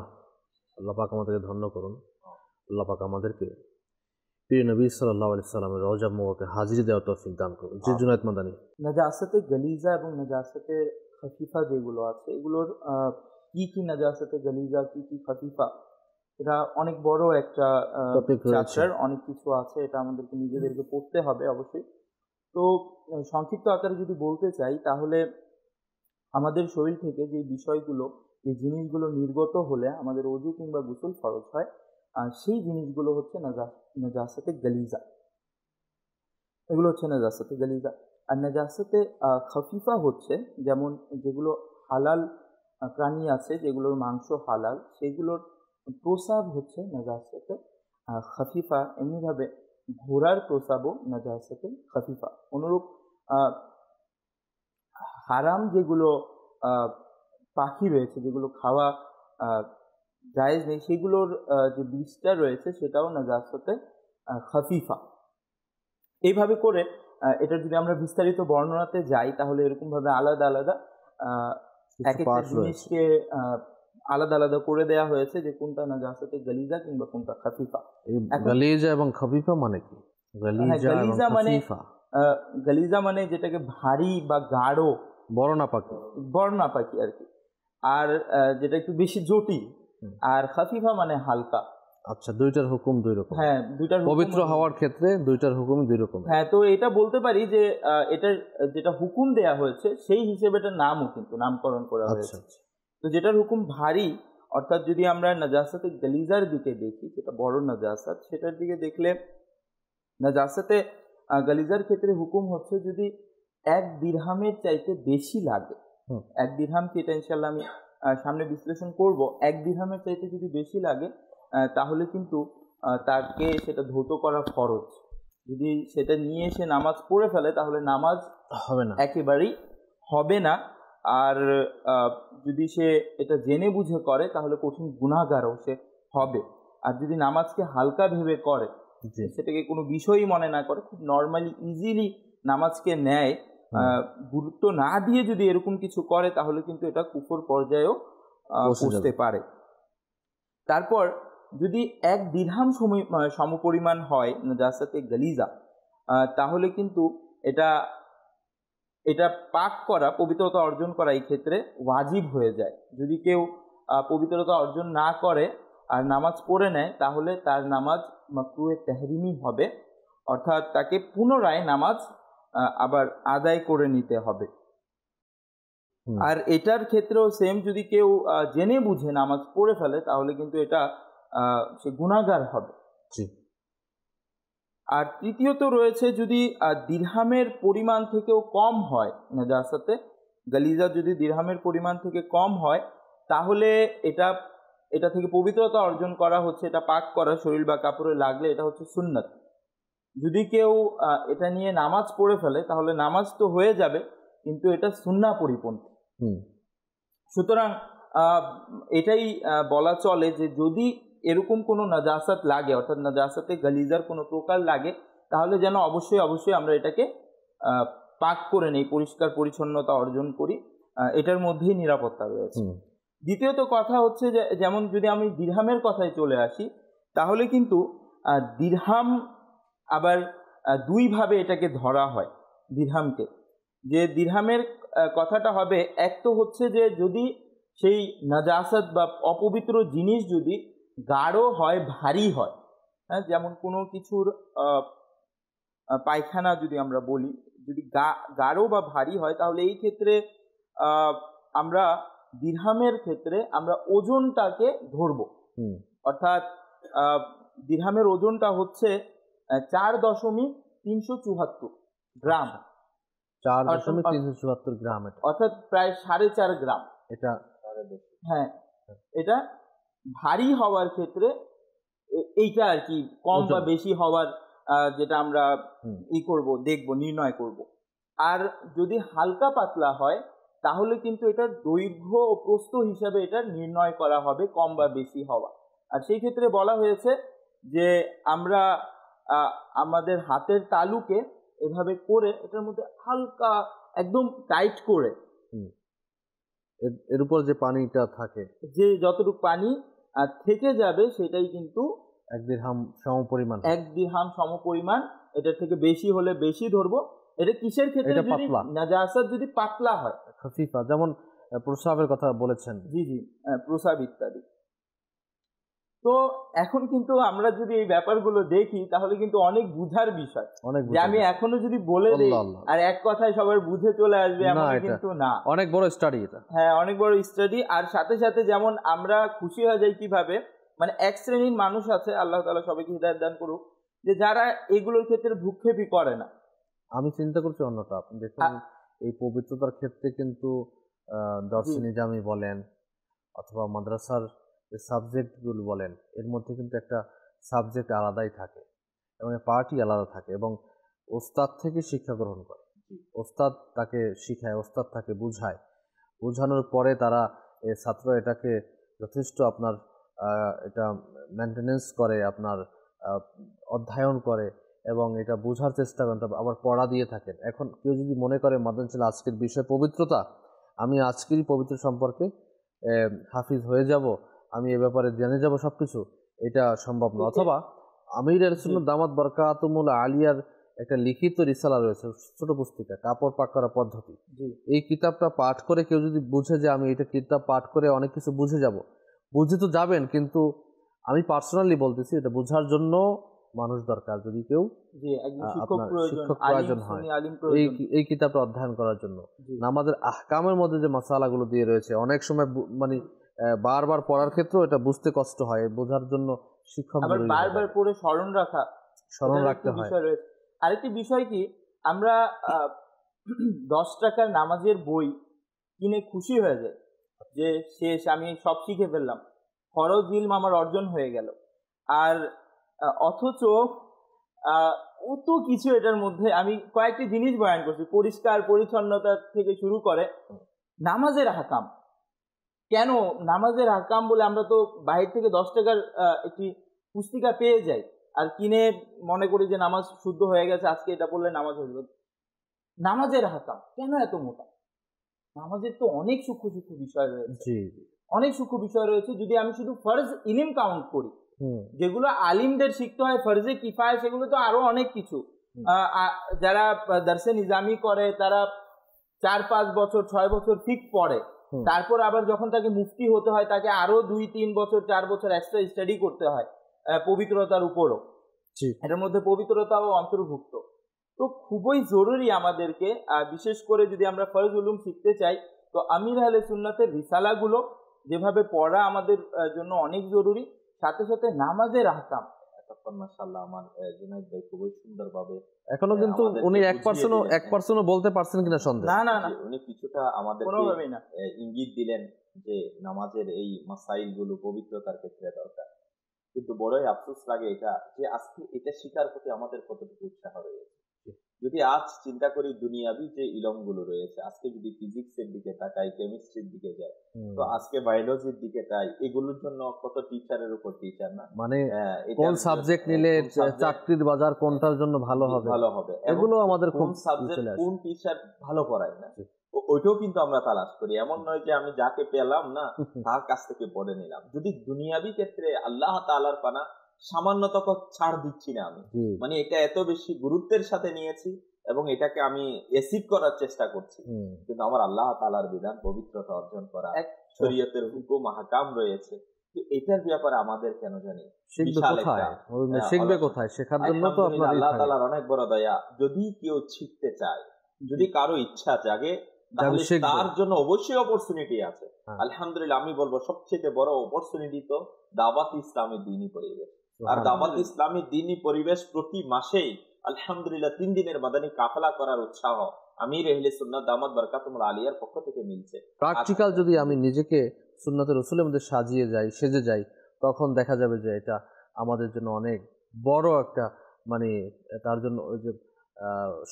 Speaker 2: আল্লাহ পাক আমাদেরকে ধন্য করুন আল্লাহ পাক আমাদেরকে প্রিয় নবী সাল্লাল্লাহু আলাইহি সাল্লামের রওজা মুবারকে হাজিরি দেওয়ার তৌফিক দান করুন জি জুনায়েদ মাদানী
Speaker 5: নাজাসাতে গলিজা এবং নাজাসাতে খফিফা যেগুলো আছে এগুলোর কি কি নাজাসাতে গলিজা কি কি খফিফা এটা অনেক বড় একটা চ্যাপ্টার অনেক কিছু আছে এটা আমাদেরকে নিজেদেরকে পড়তে হবে অবশ্যই তো সংক্ষিপ্ত আকারে যদি বলতে চাই তাহলে আমাদের শরীর থেকে যে বিষয়গুলো যে জিনিসগুলো নির্গত হলে আমাদের ওযু কিংবা গোসল ফরজ হয় সেই জিনিসগুলো হচ্ছে নাজাসাতে গলিজা এগুলো হচ্ছে নাজাসাতে গলিজা আর নাজাসাতে খফিফা হচ্ছে যেমন যেগুলো হালাল প্রাণী আছে যেগুলোর মাংস হালাল সেগুলোর প্রসাব হচ্ছে নাজাসাতে খফিফা এমনিভাবে ঘোড়ার প্রসাবও নাজাসাতে খফিফা অনুরূপ হারাম যেগুলো পাখি রয়েছে যেগুলো খাওয়া জায়েজ নেই সেগুলোর যে বিষটা রয়েছে সেটাও নাজাসাতে খফিফা এইভাবে করে এটা যদি আমরা বিস্তারিত বর্ণনাতে যাই তাহলে এরকমভাবে আলাদা আলাদা এক একটা জিনিসকে আলাদা আলাদা করে দেয়া হয়েছে যে কোনটা নাজাসাতে গালিজা কিংবা কোনটা খাফিফা।
Speaker 2: গালিজা এবং খাফিফা মানে কি?
Speaker 5: গালিজা মানে যেটাকে ভারী বা গাঢ়, বর্ণাপাকি আর কি, আর যেটা একটু বেশি জটিল, আর খাফিফা মানে হালকা।
Speaker 2: আচ্ছা, দুইটার হুকুম দুই রকম।
Speaker 5: হ্যাঁ, দুইটার
Speaker 2: পবিত্র হওয়ার ক্ষেত্রে দুইটার হুকুম দুই রকম।
Speaker 5: হ্যাঁ, তো এটা বলতে পারি যে এটার যেটা হুকুম দেয়া হয়েছে সেই হিসেবে এটার নামও কিন্তু নামকরণ করা হয়েছে। তো যেটার হুকুম ভারী, অর্থাৎ যদি আমরা নাজাসাতে গালিজার দিকে দেখি, যেটা বড় নাজাসাত, সেটার দিকে দেখলে নাজাসাতে গালিজার ক্ষেত্রে হুকুম হচ্ছে যদি 1 দিরহামের চাইতে বেশি লাগে। 1 দিরহাম কি, এটা ইনশাল্লাহ আমি সামনে বিশ্লেষণ করব। 1 দিরহামের চাইতে যদি বেশি লাগে তাহলে কিন্তু তাকে সেটা ধৌত করা ফরজ। যদি সেটা নিয়ে এসে নামাজ পড়ে ফেলে তাহলে নামাজ
Speaker 2: হবে না,
Speaker 5: একেবারেই হবে না। আর যদি সে এটা জেনে বুঝে করে তাহলে কঠিন গুনাহগারও সে হবে। আর যদি নামাজকে হালকা ভেবে করে, সেটাকে কোনো বিষয়ই মনে না করে, খুব নর্মালি ইজিলি নামাজকে নেয়, গুরুত্ব না দিয়ে যদি এরকম কিছু করে তাহলে কিন্তু এটা কুফর পর্যায়েও পৌঁছতে পারে। তারপর যদি 1 দিরহাম সমপরিমাণ হয় নাজাসাতে গালিজা, তাহলে কিন্তু এটা পাক করা, পবিত্রতা অর্জন করা এই ক্ষেত্রে ওয়াজিব হয়ে যায়। যদি কেউ পবিত্রতা অর্জন না করে আর নামাজ পড়ে নেয় তাহলে তার নামাজ মাকরুহে তাহরিমি হবে, অর্থাৎ তাকে পুনরায় নামাজ আবার আদায় করে নিতে হবে। আর এটার ক্ষেত্রেও সেম, যদি কেউ জেনে বুঝে নামাজ পড়ে ফেলে তাহলে কিন্তু এটা সে গুনাহগার হবে। আর তৃতীয়ত রয়েছে যদি দিরহামের পরিমাণ থেকেও কম হয় নাজাসাতে গালিজা, যদি দিরহামের পরিমাণ থেকে কম হয় তাহলে এটা থেকে পবিত্রতা অর্জন করা হচ্ছে, এটা পাক করা শরীর বা কাপড়ে লাগলে এটা হচ্ছে সুন্নাত। যদি কেউ এটা নিয়ে নামাজ পড়ে ফেলে তাহলে নামাজ তো হয়ে যাবে কিন্তু এটা সুন্নাহ পরিপন্থী। সুতরাং এটাই বলা চলে যে যদি এরকম কোনো নাজাসাত লাগে, অর্থাৎ নাজাসাতে গালিজার কোনো প্রকার লাগে, তাহলে যেন অবশ্যই আমরা এটাকে পাক করে নেই, পরিষ্কার পরিচ্ছন্নতা অর্জন করি, এটার মধ্যেই নিরাপত্তা রয়েছে। দ্বিতীয়ত কথা হচ্ছে যে যেমন যদি আমি দিরহামের কথায় চলে আসি তাহলে কিন্তু দিরহাম আবার দুইভাবে এটাকে ধরা হয় দিরহামকে। যে দিরহামের কথাটা হবে, এক তো হচ্ছে যে যদি সেই নাজাসাত বা অপবিত্র জিনিস যদি গাঢ় হয়, ভারী হয়, হ্যাঁ, যেমন কোনো কিছুর পায়খানা যদি আমরা বলি, যদি গাঢ় বা ভারী হয় তাহলে এই ক্ষেত্রে আমরা দিরহামের ক্ষেত্রে আমরা ওজনটাকে ধরব। অর্থাৎ দিরহামের ওজনটা হচ্ছে 4.374 গ্রাম।
Speaker 2: 4.374 গ্রাম,
Speaker 5: অর্থাৎ প্রায় 4.5 গ্রাম।
Speaker 2: এটা
Speaker 5: হ্যাঁ, এটা ভারী হওয়ার ক্ষেত্রে এইটা আর কি কম বা বেশি হওয়ার যেটা আমরা দেখব, নির্ণয় করব। আর যদি হালকা পাতলা হয় তাহলে কিন্তু এটার দৈর্ঘ্য ও প্রস্থ হিসাবে এটা নির্ণয় করা হবে কম বা বেশি হওয়া। আর সেই ক্ষেত্রে বলা হয়েছে যে আমরা আমাদের হাতের তালুকে এভাবে করে এটার মধ্যে হালকা একদম টাইট করে,
Speaker 2: এর উপর যে পানিটা থাকে,
Speaker 5: যে যতটুকু পানি থেকে যাবে সেটাই কিন্তু
Speaker 2: 1 দিরহাম সমপরিমাণ।
Speaker 5: 1 দিরহাম সমপরিমাণ। এটার থেকে বেশি হলে বেশি ধরবো। এটা কিসের ক্ষেত্রে? যদি নাজাসাত যদি পাতলা হয়,
Speaker 2: খাফিফা, যেমন প্রস্রাবের কথা বলেছেন।
Speaker 5: জি, প্রস্রাব ইত্যাদি। তো এখন কিন্তু আমরা যদি এই ব্যাপারগুলো দেখি তাহলে কিন্তু অনেক বুঝার বিষয়, যে আমি এখনো যদি বলে দিই আর এক কথায় সবার বুঝে চলে আসবে এমন কিন্তু না,
Speaker 2: অনেক বড় স্টাডি এটা।
Speaker 5: হ্যাঁ, অনেক বড় স্টাডি। আর সাথে সাথে যেমন আমরা খুশি হয়ে যাই কিভাবে, মানে এক শ্রেণীর মানুষ আছে, আল্লাহ তাআলা সবাইকে হিদায়াত দান করুক, যে যারা এগুলোর ক্ষেত্রে ভ্রুক্ষেপই করে না।
Speaker 2: আমি চিন্তা করছি অন্যটা। আপনি দেখুন, এই পবিত্রতার ক্ষেত্রে কিন্তু দর্শে নিজামি বলেন অথবা মাদ্রাসার সাবজেক্টগুলো বলেন, এর মধ্যে কিন্তু একটা সাবজেক্ট আলাদাই থাকে এবং পার্টই আলাদা থাকে, এবং ওস্তাদ থেকে শিক্ষা গ্রহণ করে। ওস্তাদ তাকে শিখায়, ওস্তাদ তাকে বুঝায়, বোঝানোর পরে তারা ছাত্র এটাকে যথেষ্ট আপনার এটা মেনটেনেন্স করে, আপনার অধ্যয়ন করে, এবং এটা বোঝার চেষ্টা করেন, তবে আবার পড়া দিয়ে থাকেন। এখন কেউ যদি মনে করে মাদানী ছেলে আজকের বিষয় পবিত্রতা, আমি আজকেরই পবিত্র সম্পর্কে হাফিজ হয়ে যাব, আমি এ ব্যাপারে জেনে যাব সব কিছু, এটা সম্ভব না। অথবা আমির সুন্নাত দামাত বরকাতুল আলিয়ার একটা লিখিত রিসালা রয়েছে, ছোট পুস্তিকা, কাপড় পাক করা পদ্ধতি। এই কিতাবটা পাঠ করে কেউ যদি বুঝে যে আমি এটা কিতাব পাঠ করে অনেক কিছু বুঝে যাব, বুঝে তো যাবেন, কিন্তু আমি পার্সোনালি বলতেছি এটা বোঝার জন্য মানুষ দরকার। যদি কেউ আপনার শিক্ষক প্রয়োজন হয় এই কিতাবটা অধ্যয়ন করার জন্য, নামাজের আহকামের মধ্যে যে মাসালাগুলো দিয়ে রয়েছে, অনেক সময় মানে বারবার পড়ার ক্ষেত্রেও এটা বুঝতে কষ্ট হয়, বোঝার জন্য শিক্ষক
Speaker 5: বারবার পড়ে স্মরণ রাখতে হয়। আরেকটি বিষয় কি, আমরা 10 টাকার নামাজের বই কিনে খুশি হয়ে যায় যে শেষ, আমি সব শিখে ফেললাম, ফরজ ইলম আমার অর্জন হয়ে গেল। আর অথচ অত কিছু এটার মধ্যে। আমি কয়েকটি জিনিস বয়ান করছি, পরিষ্কার পরিচ্ছন্নতা থেকে শুরু করে নামাজের আহকাম। কেন নামাজের আহকাম বলে আমরা তো বাইরে থেকে 10 টাকার একটি পুস্তিকা পেয়ে যাই আর কিনে মনে করি যে নামাজ শুদ্ধ হয়ে গেছে, আজকে এটা পড়লে নামাজ হয়ে যাবে। নামাজের আহকাম কেন এত মোটা? নামাজের তো অনেক সূক্ষ্ম সূক্ষ্ম বিষয় রয়েছে, অনেক সূক্ষ্ম বিষয় রয়েছে। যদি আমি শুধু ফরজ ইলম কাউন্ট করি, যেগুলো আলিমদের শিখতে হয়, ফরজে কিফায়া, সেগুলো তো আরো অনেক কিছু। যারা দারসে নিজামি করে তারা 4-5 বছর 6 বছর ঠিক পড়ে, তারপর আবার যখন তাকে মুফতি হতে হয় তাকে আরো 2-3 বছর 4 বছর এক্সট্রা স্টাডি করতে হয় পবিত্রতার উপরও। এটার মধ্যে পবিত্রতাও অন্তর্ভুক্ত। তো খুবই জরুরি আমাদেরকে, বিশেষ করে যদি আমরা ফরজ উলুম শিখতে চাই, তো আমির আহলে সুন্নাতের রিসালাগুলো যেভাবে পড়া আমাদের জন্য অনেক জরুরি। সাথে সাথে নামাজের আহকাম,
Speaker 6: এতক্ষণ মাশাআল্লাহ আমার জুনাইদ ভাই খুবই সুন্দরভাবে,
Speaker 2: এখনো কিন্তু উনি 1% বলতে পারছেন কিনা সন্দেহ।
Speaker 5: না,
Speaker 6: উনি কিছুটা আমাদের ইঙ্গিত দিলেন যে নামাজের এই মাসাইলগুলো পবিত্রতার ক্ষেত্রে দরকার। কিন্তু বড়ই আফসোস লাগে এটা যে আজকে এটা শিকার প্রতি আমাদের কতটুকু উৎসাহ রয়েছে। যদি আজ চিন্তা করি দুনিয়াবি যে ইলমগুলো রয়েছে, আজকে যদি ফিজিক্সের দিকে তাকাই, কেমিস্ট্রির দিকে যাই, তো আজকে বায়োলজির দিকে তাই, এগুলোর জন্য কত টিচারের উপর টিচার না, মানে
Speaker 2: কোন সাবজেক্ট নিলে চাকরির বাজার কোনটার জন্য ভালো হবে, এগুলো আমাদের
Speaker 6: কোন সাবজেক্ট কোন টিচার ভালো পড়ায় না, ওইটাও কিন্তু আমরা তালাশ করি। এমন নয় যে আমি যাকে পেলাম না তার কাছ থেকে পড়ে নিলাম। যদি দুনিয়াবি ক্ষেত্রে আল্লাহ তাআলার পানা সামান্যতক ছাড় দিচ্ছি না আমি, মানে এটা এত বেশি গুরুত্বের সাথে নিয়েছি এবং এটাকে আমি অ্যাচিভ করার চেষ্টা করছি, কিন্তু আমার আল্লাহ তাআলার বিধান পবিত্রতা অর্জন করা, শরীয়তের হুকুম আহকাম রয়েছে, তো এটার ব্যাপারে আমাদের কেন জানি
Speaker 2: শিখবে কোথায়, শেখার জন্য তো আপনার
Speaker 6: আল্লাহ তাআলার অনেক বড় দয়া। যদি কেউ শিখতে চায়, যদি কারো ইচ্ছা জাগে, তাহলে তার জন্য অবশ্যই অপরচুনিটি আছে। আলহামদুলিল্লাহ, আমি বলবো সবচেয়ে বড় অপরচুনিটি তো দাওয়াত ইসলামী দ্বীনি পরিবেশ। আর দাওয়াত ইসলামী দ্বীনি পরিবেশ প্রতি মাসেই আলহামদুলিল্লাহ 3 দিনের মাদানী কাফেলা করার উৎসাহ আমির আহলে সুন্নাত দামাত বরকাতুল আলিয়ার পক্ষ থেকে মিলছে।
Speaker 2: প্র্যাকটিক্যাল যদি আমি নিজেকে সুন্নাতের রাসূলের মধ্যে সাজিয়ে যাই, সেজে যাই, তখন দেখা যাবে যে এটা আমাদের জন্য অনেক বড় একটা, মানে তার জন্য ওই যে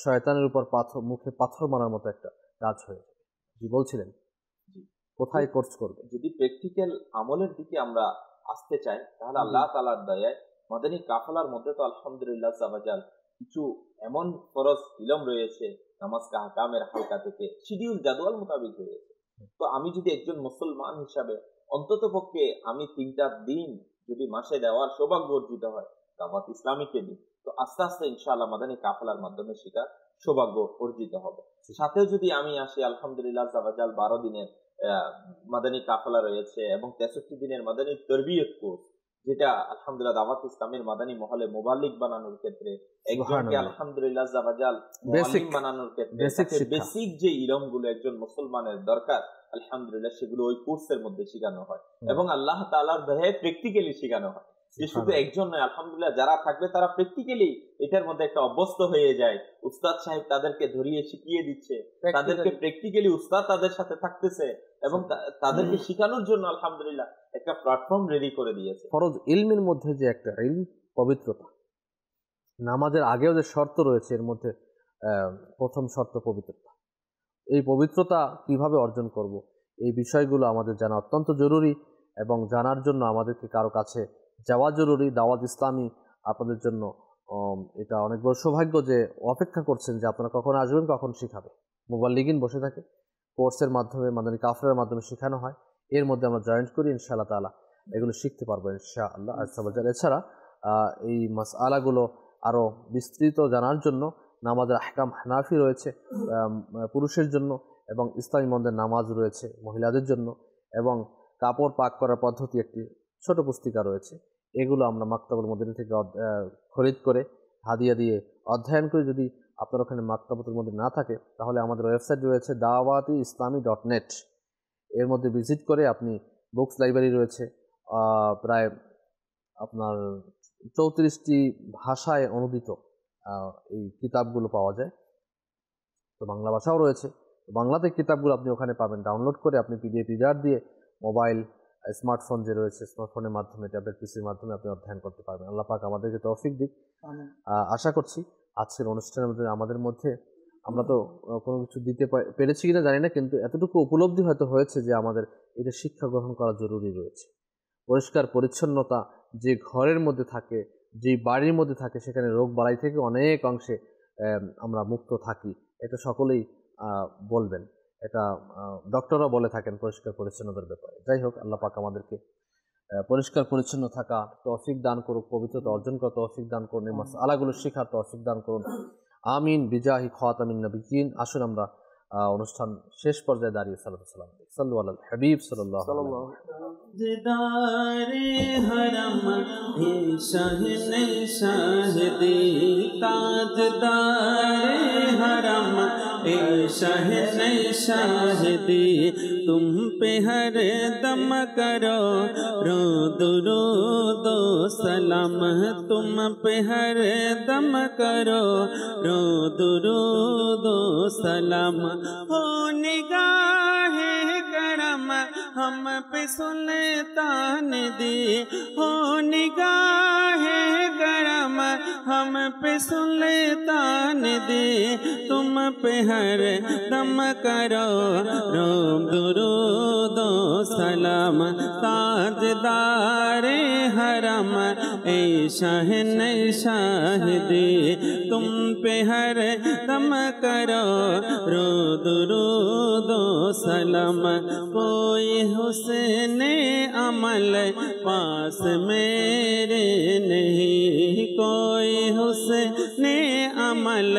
Speaker 2: শয়তানের উপর মুখে পাথর মারার মতো একটা কাজ হয়ে যাবে। জি বলছিলেন, কোথায় কোর্স করবে?
Speaker 6: যদি প্র্যাকটিক্যাল আমলের দিকে আমরা আসতে চাই, তাহলে আল্লাহ তাআলার দয়ায় মাদানী কাফেলার মধ্যে তো আলহামদুলিল্লাহ সাবাজাল কিছু এমন ফরজ ইলম রয়েছে, নামাজ আহকামের হালকা থেকে শিডিউল জাদওয়াল মোতাবেক রয়েছে। তো আমি যদি একজন মুসলমান হিসাবে অন্তত পক্ষে আমি 3টা দিন যদি মাসে দেওয়ার সৌভাগ্য অর্জিত হয় দাওয়াত ইসলামীকে দিন, তো আস্তে আস্তে ইনশাআল্লাহ মাদানী কাফেলার মাধ্যমে শেখার সৌভাগ্য অর্জিত হবে। সাথে যদি আমি আসি, আলহামদুলিল্লাহ সাবাজাল 12 দিনের মাদানী কাফেলা রয়েছে এবং 63 দিনের মাদানী তারবিয়ত কোর্স, যেটা আলহামদুলিল্লাহ দাওয়াত ইসলামের মাদানী মহলে মুবাল্লিগ বানানোর ক্ষেত্রে, একজনকে আলহামদুলিল্লাহ জাবাজাল মুআল্লিম বানানোর ক্ষেত্রে বেসিক যে ইলমগুলো একজন মুসলমানের দরকার, আলহামদুলিল্লাহ সেগুলো ওই কোর্সের মধ্যে শেখানো হয় এবং আল্লাহ তাআলার দয়ায় প্র্যাকটিক্যালি শেখানো হয়। যে শুধু একজন নয়, আলহামদুলিল্লাহ যারা থাকবে তারা প্র্যাকটিক্যালি এটার মধ্যে একটা অভ্যস্ত হয়ে যায়। উস্তাদ সাহেব তাদেরকে ধরিয়ে শিখিয়ে দিচ্ছে, তাদেরকে প্র্যাকটিক্যালি উস্তাদ তাদের সাথে থাকতেছে এবং তাদেরকে শেখানোর জন্য আলহামদুলিল্লাহ একটা প্ল্যাটফর্ম রেডি করে দিয়েছে।
Speaker 2: ফরজ ইলমের মধ্যে যে একটা ইলম পবিত্রতা, নামাজের আগেও যে শর্ত রয়েছে, এর মধ্যে প্রথম শর্ত পবিত্রতা। এই পবিত্রতা কিভাবে অর্জন করব, এই বিষয়গুলো আমাদের জানা অত্যন্ত জরুরি এবং জানার জন্য আমাদেরকে কারো কাছে যাওয়া জরুরি। দাওয়াত ইসলামী আপনাদের জন্য এটা অনেক বড় সৌভাগ্য যে অপেক্ষা করছেন যে আপনারা কখন আসবেন, কখন শিখাবে। মুবাল্লিগিন বসে থাকে, কোর্সের মাধ্যমে, মাদানী কাফেলার মাধ্যমে শেখানো হয়, এর মধ্যে আমরা জয়েন্ট করি, ইনশাআল্লাহ তাআলা এগুলো শিখতে পারবো ইনশাআল্লাহ আযজা ওয়া জাল্লা। এছাড়া এই মাসআলাগুলো আরও বিস্তৃত জানার জন্য নামাজের আহকাম হানাফি রয়েছে পুরুষের জন্য, এবং ইসলামী মন্দের নামাজ রয়েছে মহিলাদের জন্য, এবং কাপড় পাক করার পদ্ধতি একটি ছোট পুস্তিকা রয়েছে। এগুলো আমরা মাকতাবুল মদিনা থেকে খরিদ করে হাদিয়া দিয়ে অধ্যয়ন করি। যদি আপনার ওখানে মাকতাবুল মদিনা না থাকে তাহলে আমাদের ওয়েবসাইট রয়েছে dawati-islami.net, এর মধ্যে ভিজিট করে আপনি বুকস লাইব্রেরি রয়েছে, প্রায় আপনার 34টি ভাষায় অনুদিত এই কিতাবগুলো পাওয়া যায়। তো বাংলা ভাষাও রয়েছে, বাংলাতে কিতাবগুলো আপনি ওখানে পাবেন। ডাউনলোড করে আপনি পিডিএফ রিডার দিয়ে মোবাইল, স্মার্টফোন যে রয়েছে, স্মার্টফোনের মাধ্যমে, ট্যাবলেট পিসির মাধ্যমে আপনি অধ্যয়ন করতে পারবেন। আল্লাহ পাক আমাদেরকে তৌফিক দিক। আশা করছি আজকের অনুষ্ঠানের মধ্যে আমাদের মধ্যে আমরা তো কোনো কিছু দিতে পেরেছি কিনা জানি না, কিন্তু এতটুকু উপলব্ধি হয়তো হয়েছে যে আমাদের এটা শিক্ষা গ্রহণ করা জরুরি রয়েছে। পরিষ্কার পরিচ্ছন্নতা যে ঘরের মধ্যে থাকে, যে বাড়ির মধ্যে থাকে, সেখানে রোগ বালাই থেকে অনেক অংশে আমরা মুক্ত থাকি, এটা সকলেই বলবেন। এটা ডক্টররা বলে থাকেন পরিষ্কার পরিচ্ছন্নতার ব্যাপারে। যাই হোক, আল্লাহ পাক আমাদেরকে পরিষ্কার পরিচ্ছন্ন থাকা তৌফিক দান করুক, পবিত্রতা অর্জন করা তৌফিক দান করুন, এই মাসআলাগুলো শেখার তৌফিক দান করুন, আমিন বিজাহি খাতামিন নবিয়্যিন। আসুন আমরা অনুষ্ঠান শেষ পর্যায়ে দাঁড়িয়ে সালাতু সালাম দিই। সাল্লু আলাল হাবিব সাল্লাল্লাহু আলাইহি ওয়া সাল্লাম।
Speaker 4: দিদারে হরম হে শাহনে শাহদি, তাজদারে হরম হে শাহনে শাহদি, तुम पे हर दम करो रो दुरूद सलाम, तुम पे हर दम करो रो दुरूद सलाम। हो निगाहे करम हम पे सुल्तान दी, हो निगाहे करम हम पे सुल्तान दी, तुम पे हर दम करो रो दुरूद सलाम। ताजदारे हरम ए शाहने शाहदी, तुम पे हर दम करो रो दुरूद सलाम। कोई हुस्ने अमल पास मेरे नहीं, कोई हुस्ने अमल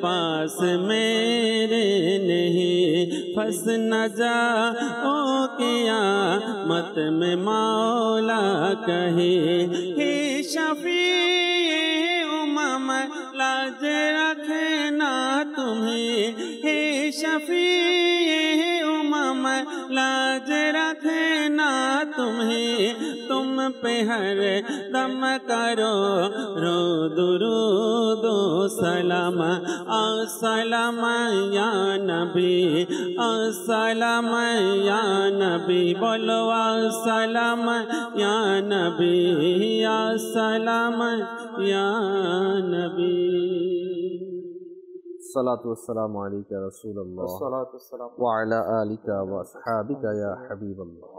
Speaker 4: पास मेरे नहीं, फंस न जा ओ क़यामत में मौला कहे, हे शफ़ीए उम्म लाज रखना तुम्हें, हे शफ़ीए उम्म लाज रखना तुम्हें, तुम पे हर दम करो रो दुरूद सलाम। अस्सलाम या नबी, अस्सलाम या नबी, बोलो अस्सलाम या नबी, अस्सलाम या नबी।
Speaker 2: सलातु वस्सलामु अलैका या रसूलल्लाह व अला आलिका व अस्हाबिका या हबीबल्लाह।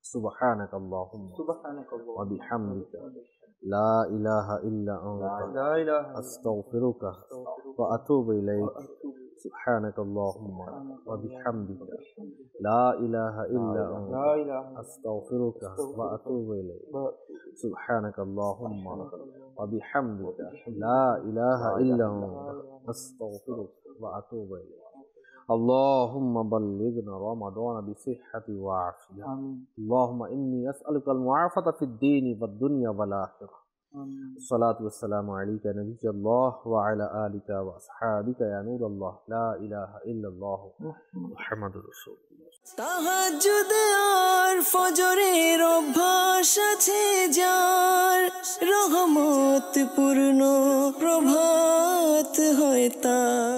Speaker 2: सुब्हानक अल्लाहुम्मा व बिहम्दिका ला इलाहा इल्ला अंता अस्तगफिरुका व अतूबु इलैक। सुब्हानक अल्लाहुम्मा व बिहम्दिका ला इलाहा इल्ला अंता अस्तगफिरुका व अतूबु इलैक। सुब्हानक अल्लाहुम्मा व बिहम्दिका ला इलाहा इल्ला अंता अस्तगफिरुका व अतूबु इलैक। अल्लाहुम्मा बल्लिगना रमज़ान बिसिह्हति व आफिया। अल्लाहुम्मा इन्नी अस्अलुकल मुआफ़ाता फिद्दीनि वद्दुनिया वल आखिरह। अस्सलातु वस्सलामु अलैका नबिय्यल्लाह व अला आलिका व अस्हाबिका या नूरल्लाह ला इलाहा इल्लल्लाह मुहम्मदुर रासूलुल्लाह।
Speaker 1: তাহাজ্জুদ আর ফজরের অভ্যাস আছে যার, রহমত পূর্ণ প্রভাত হয় তার।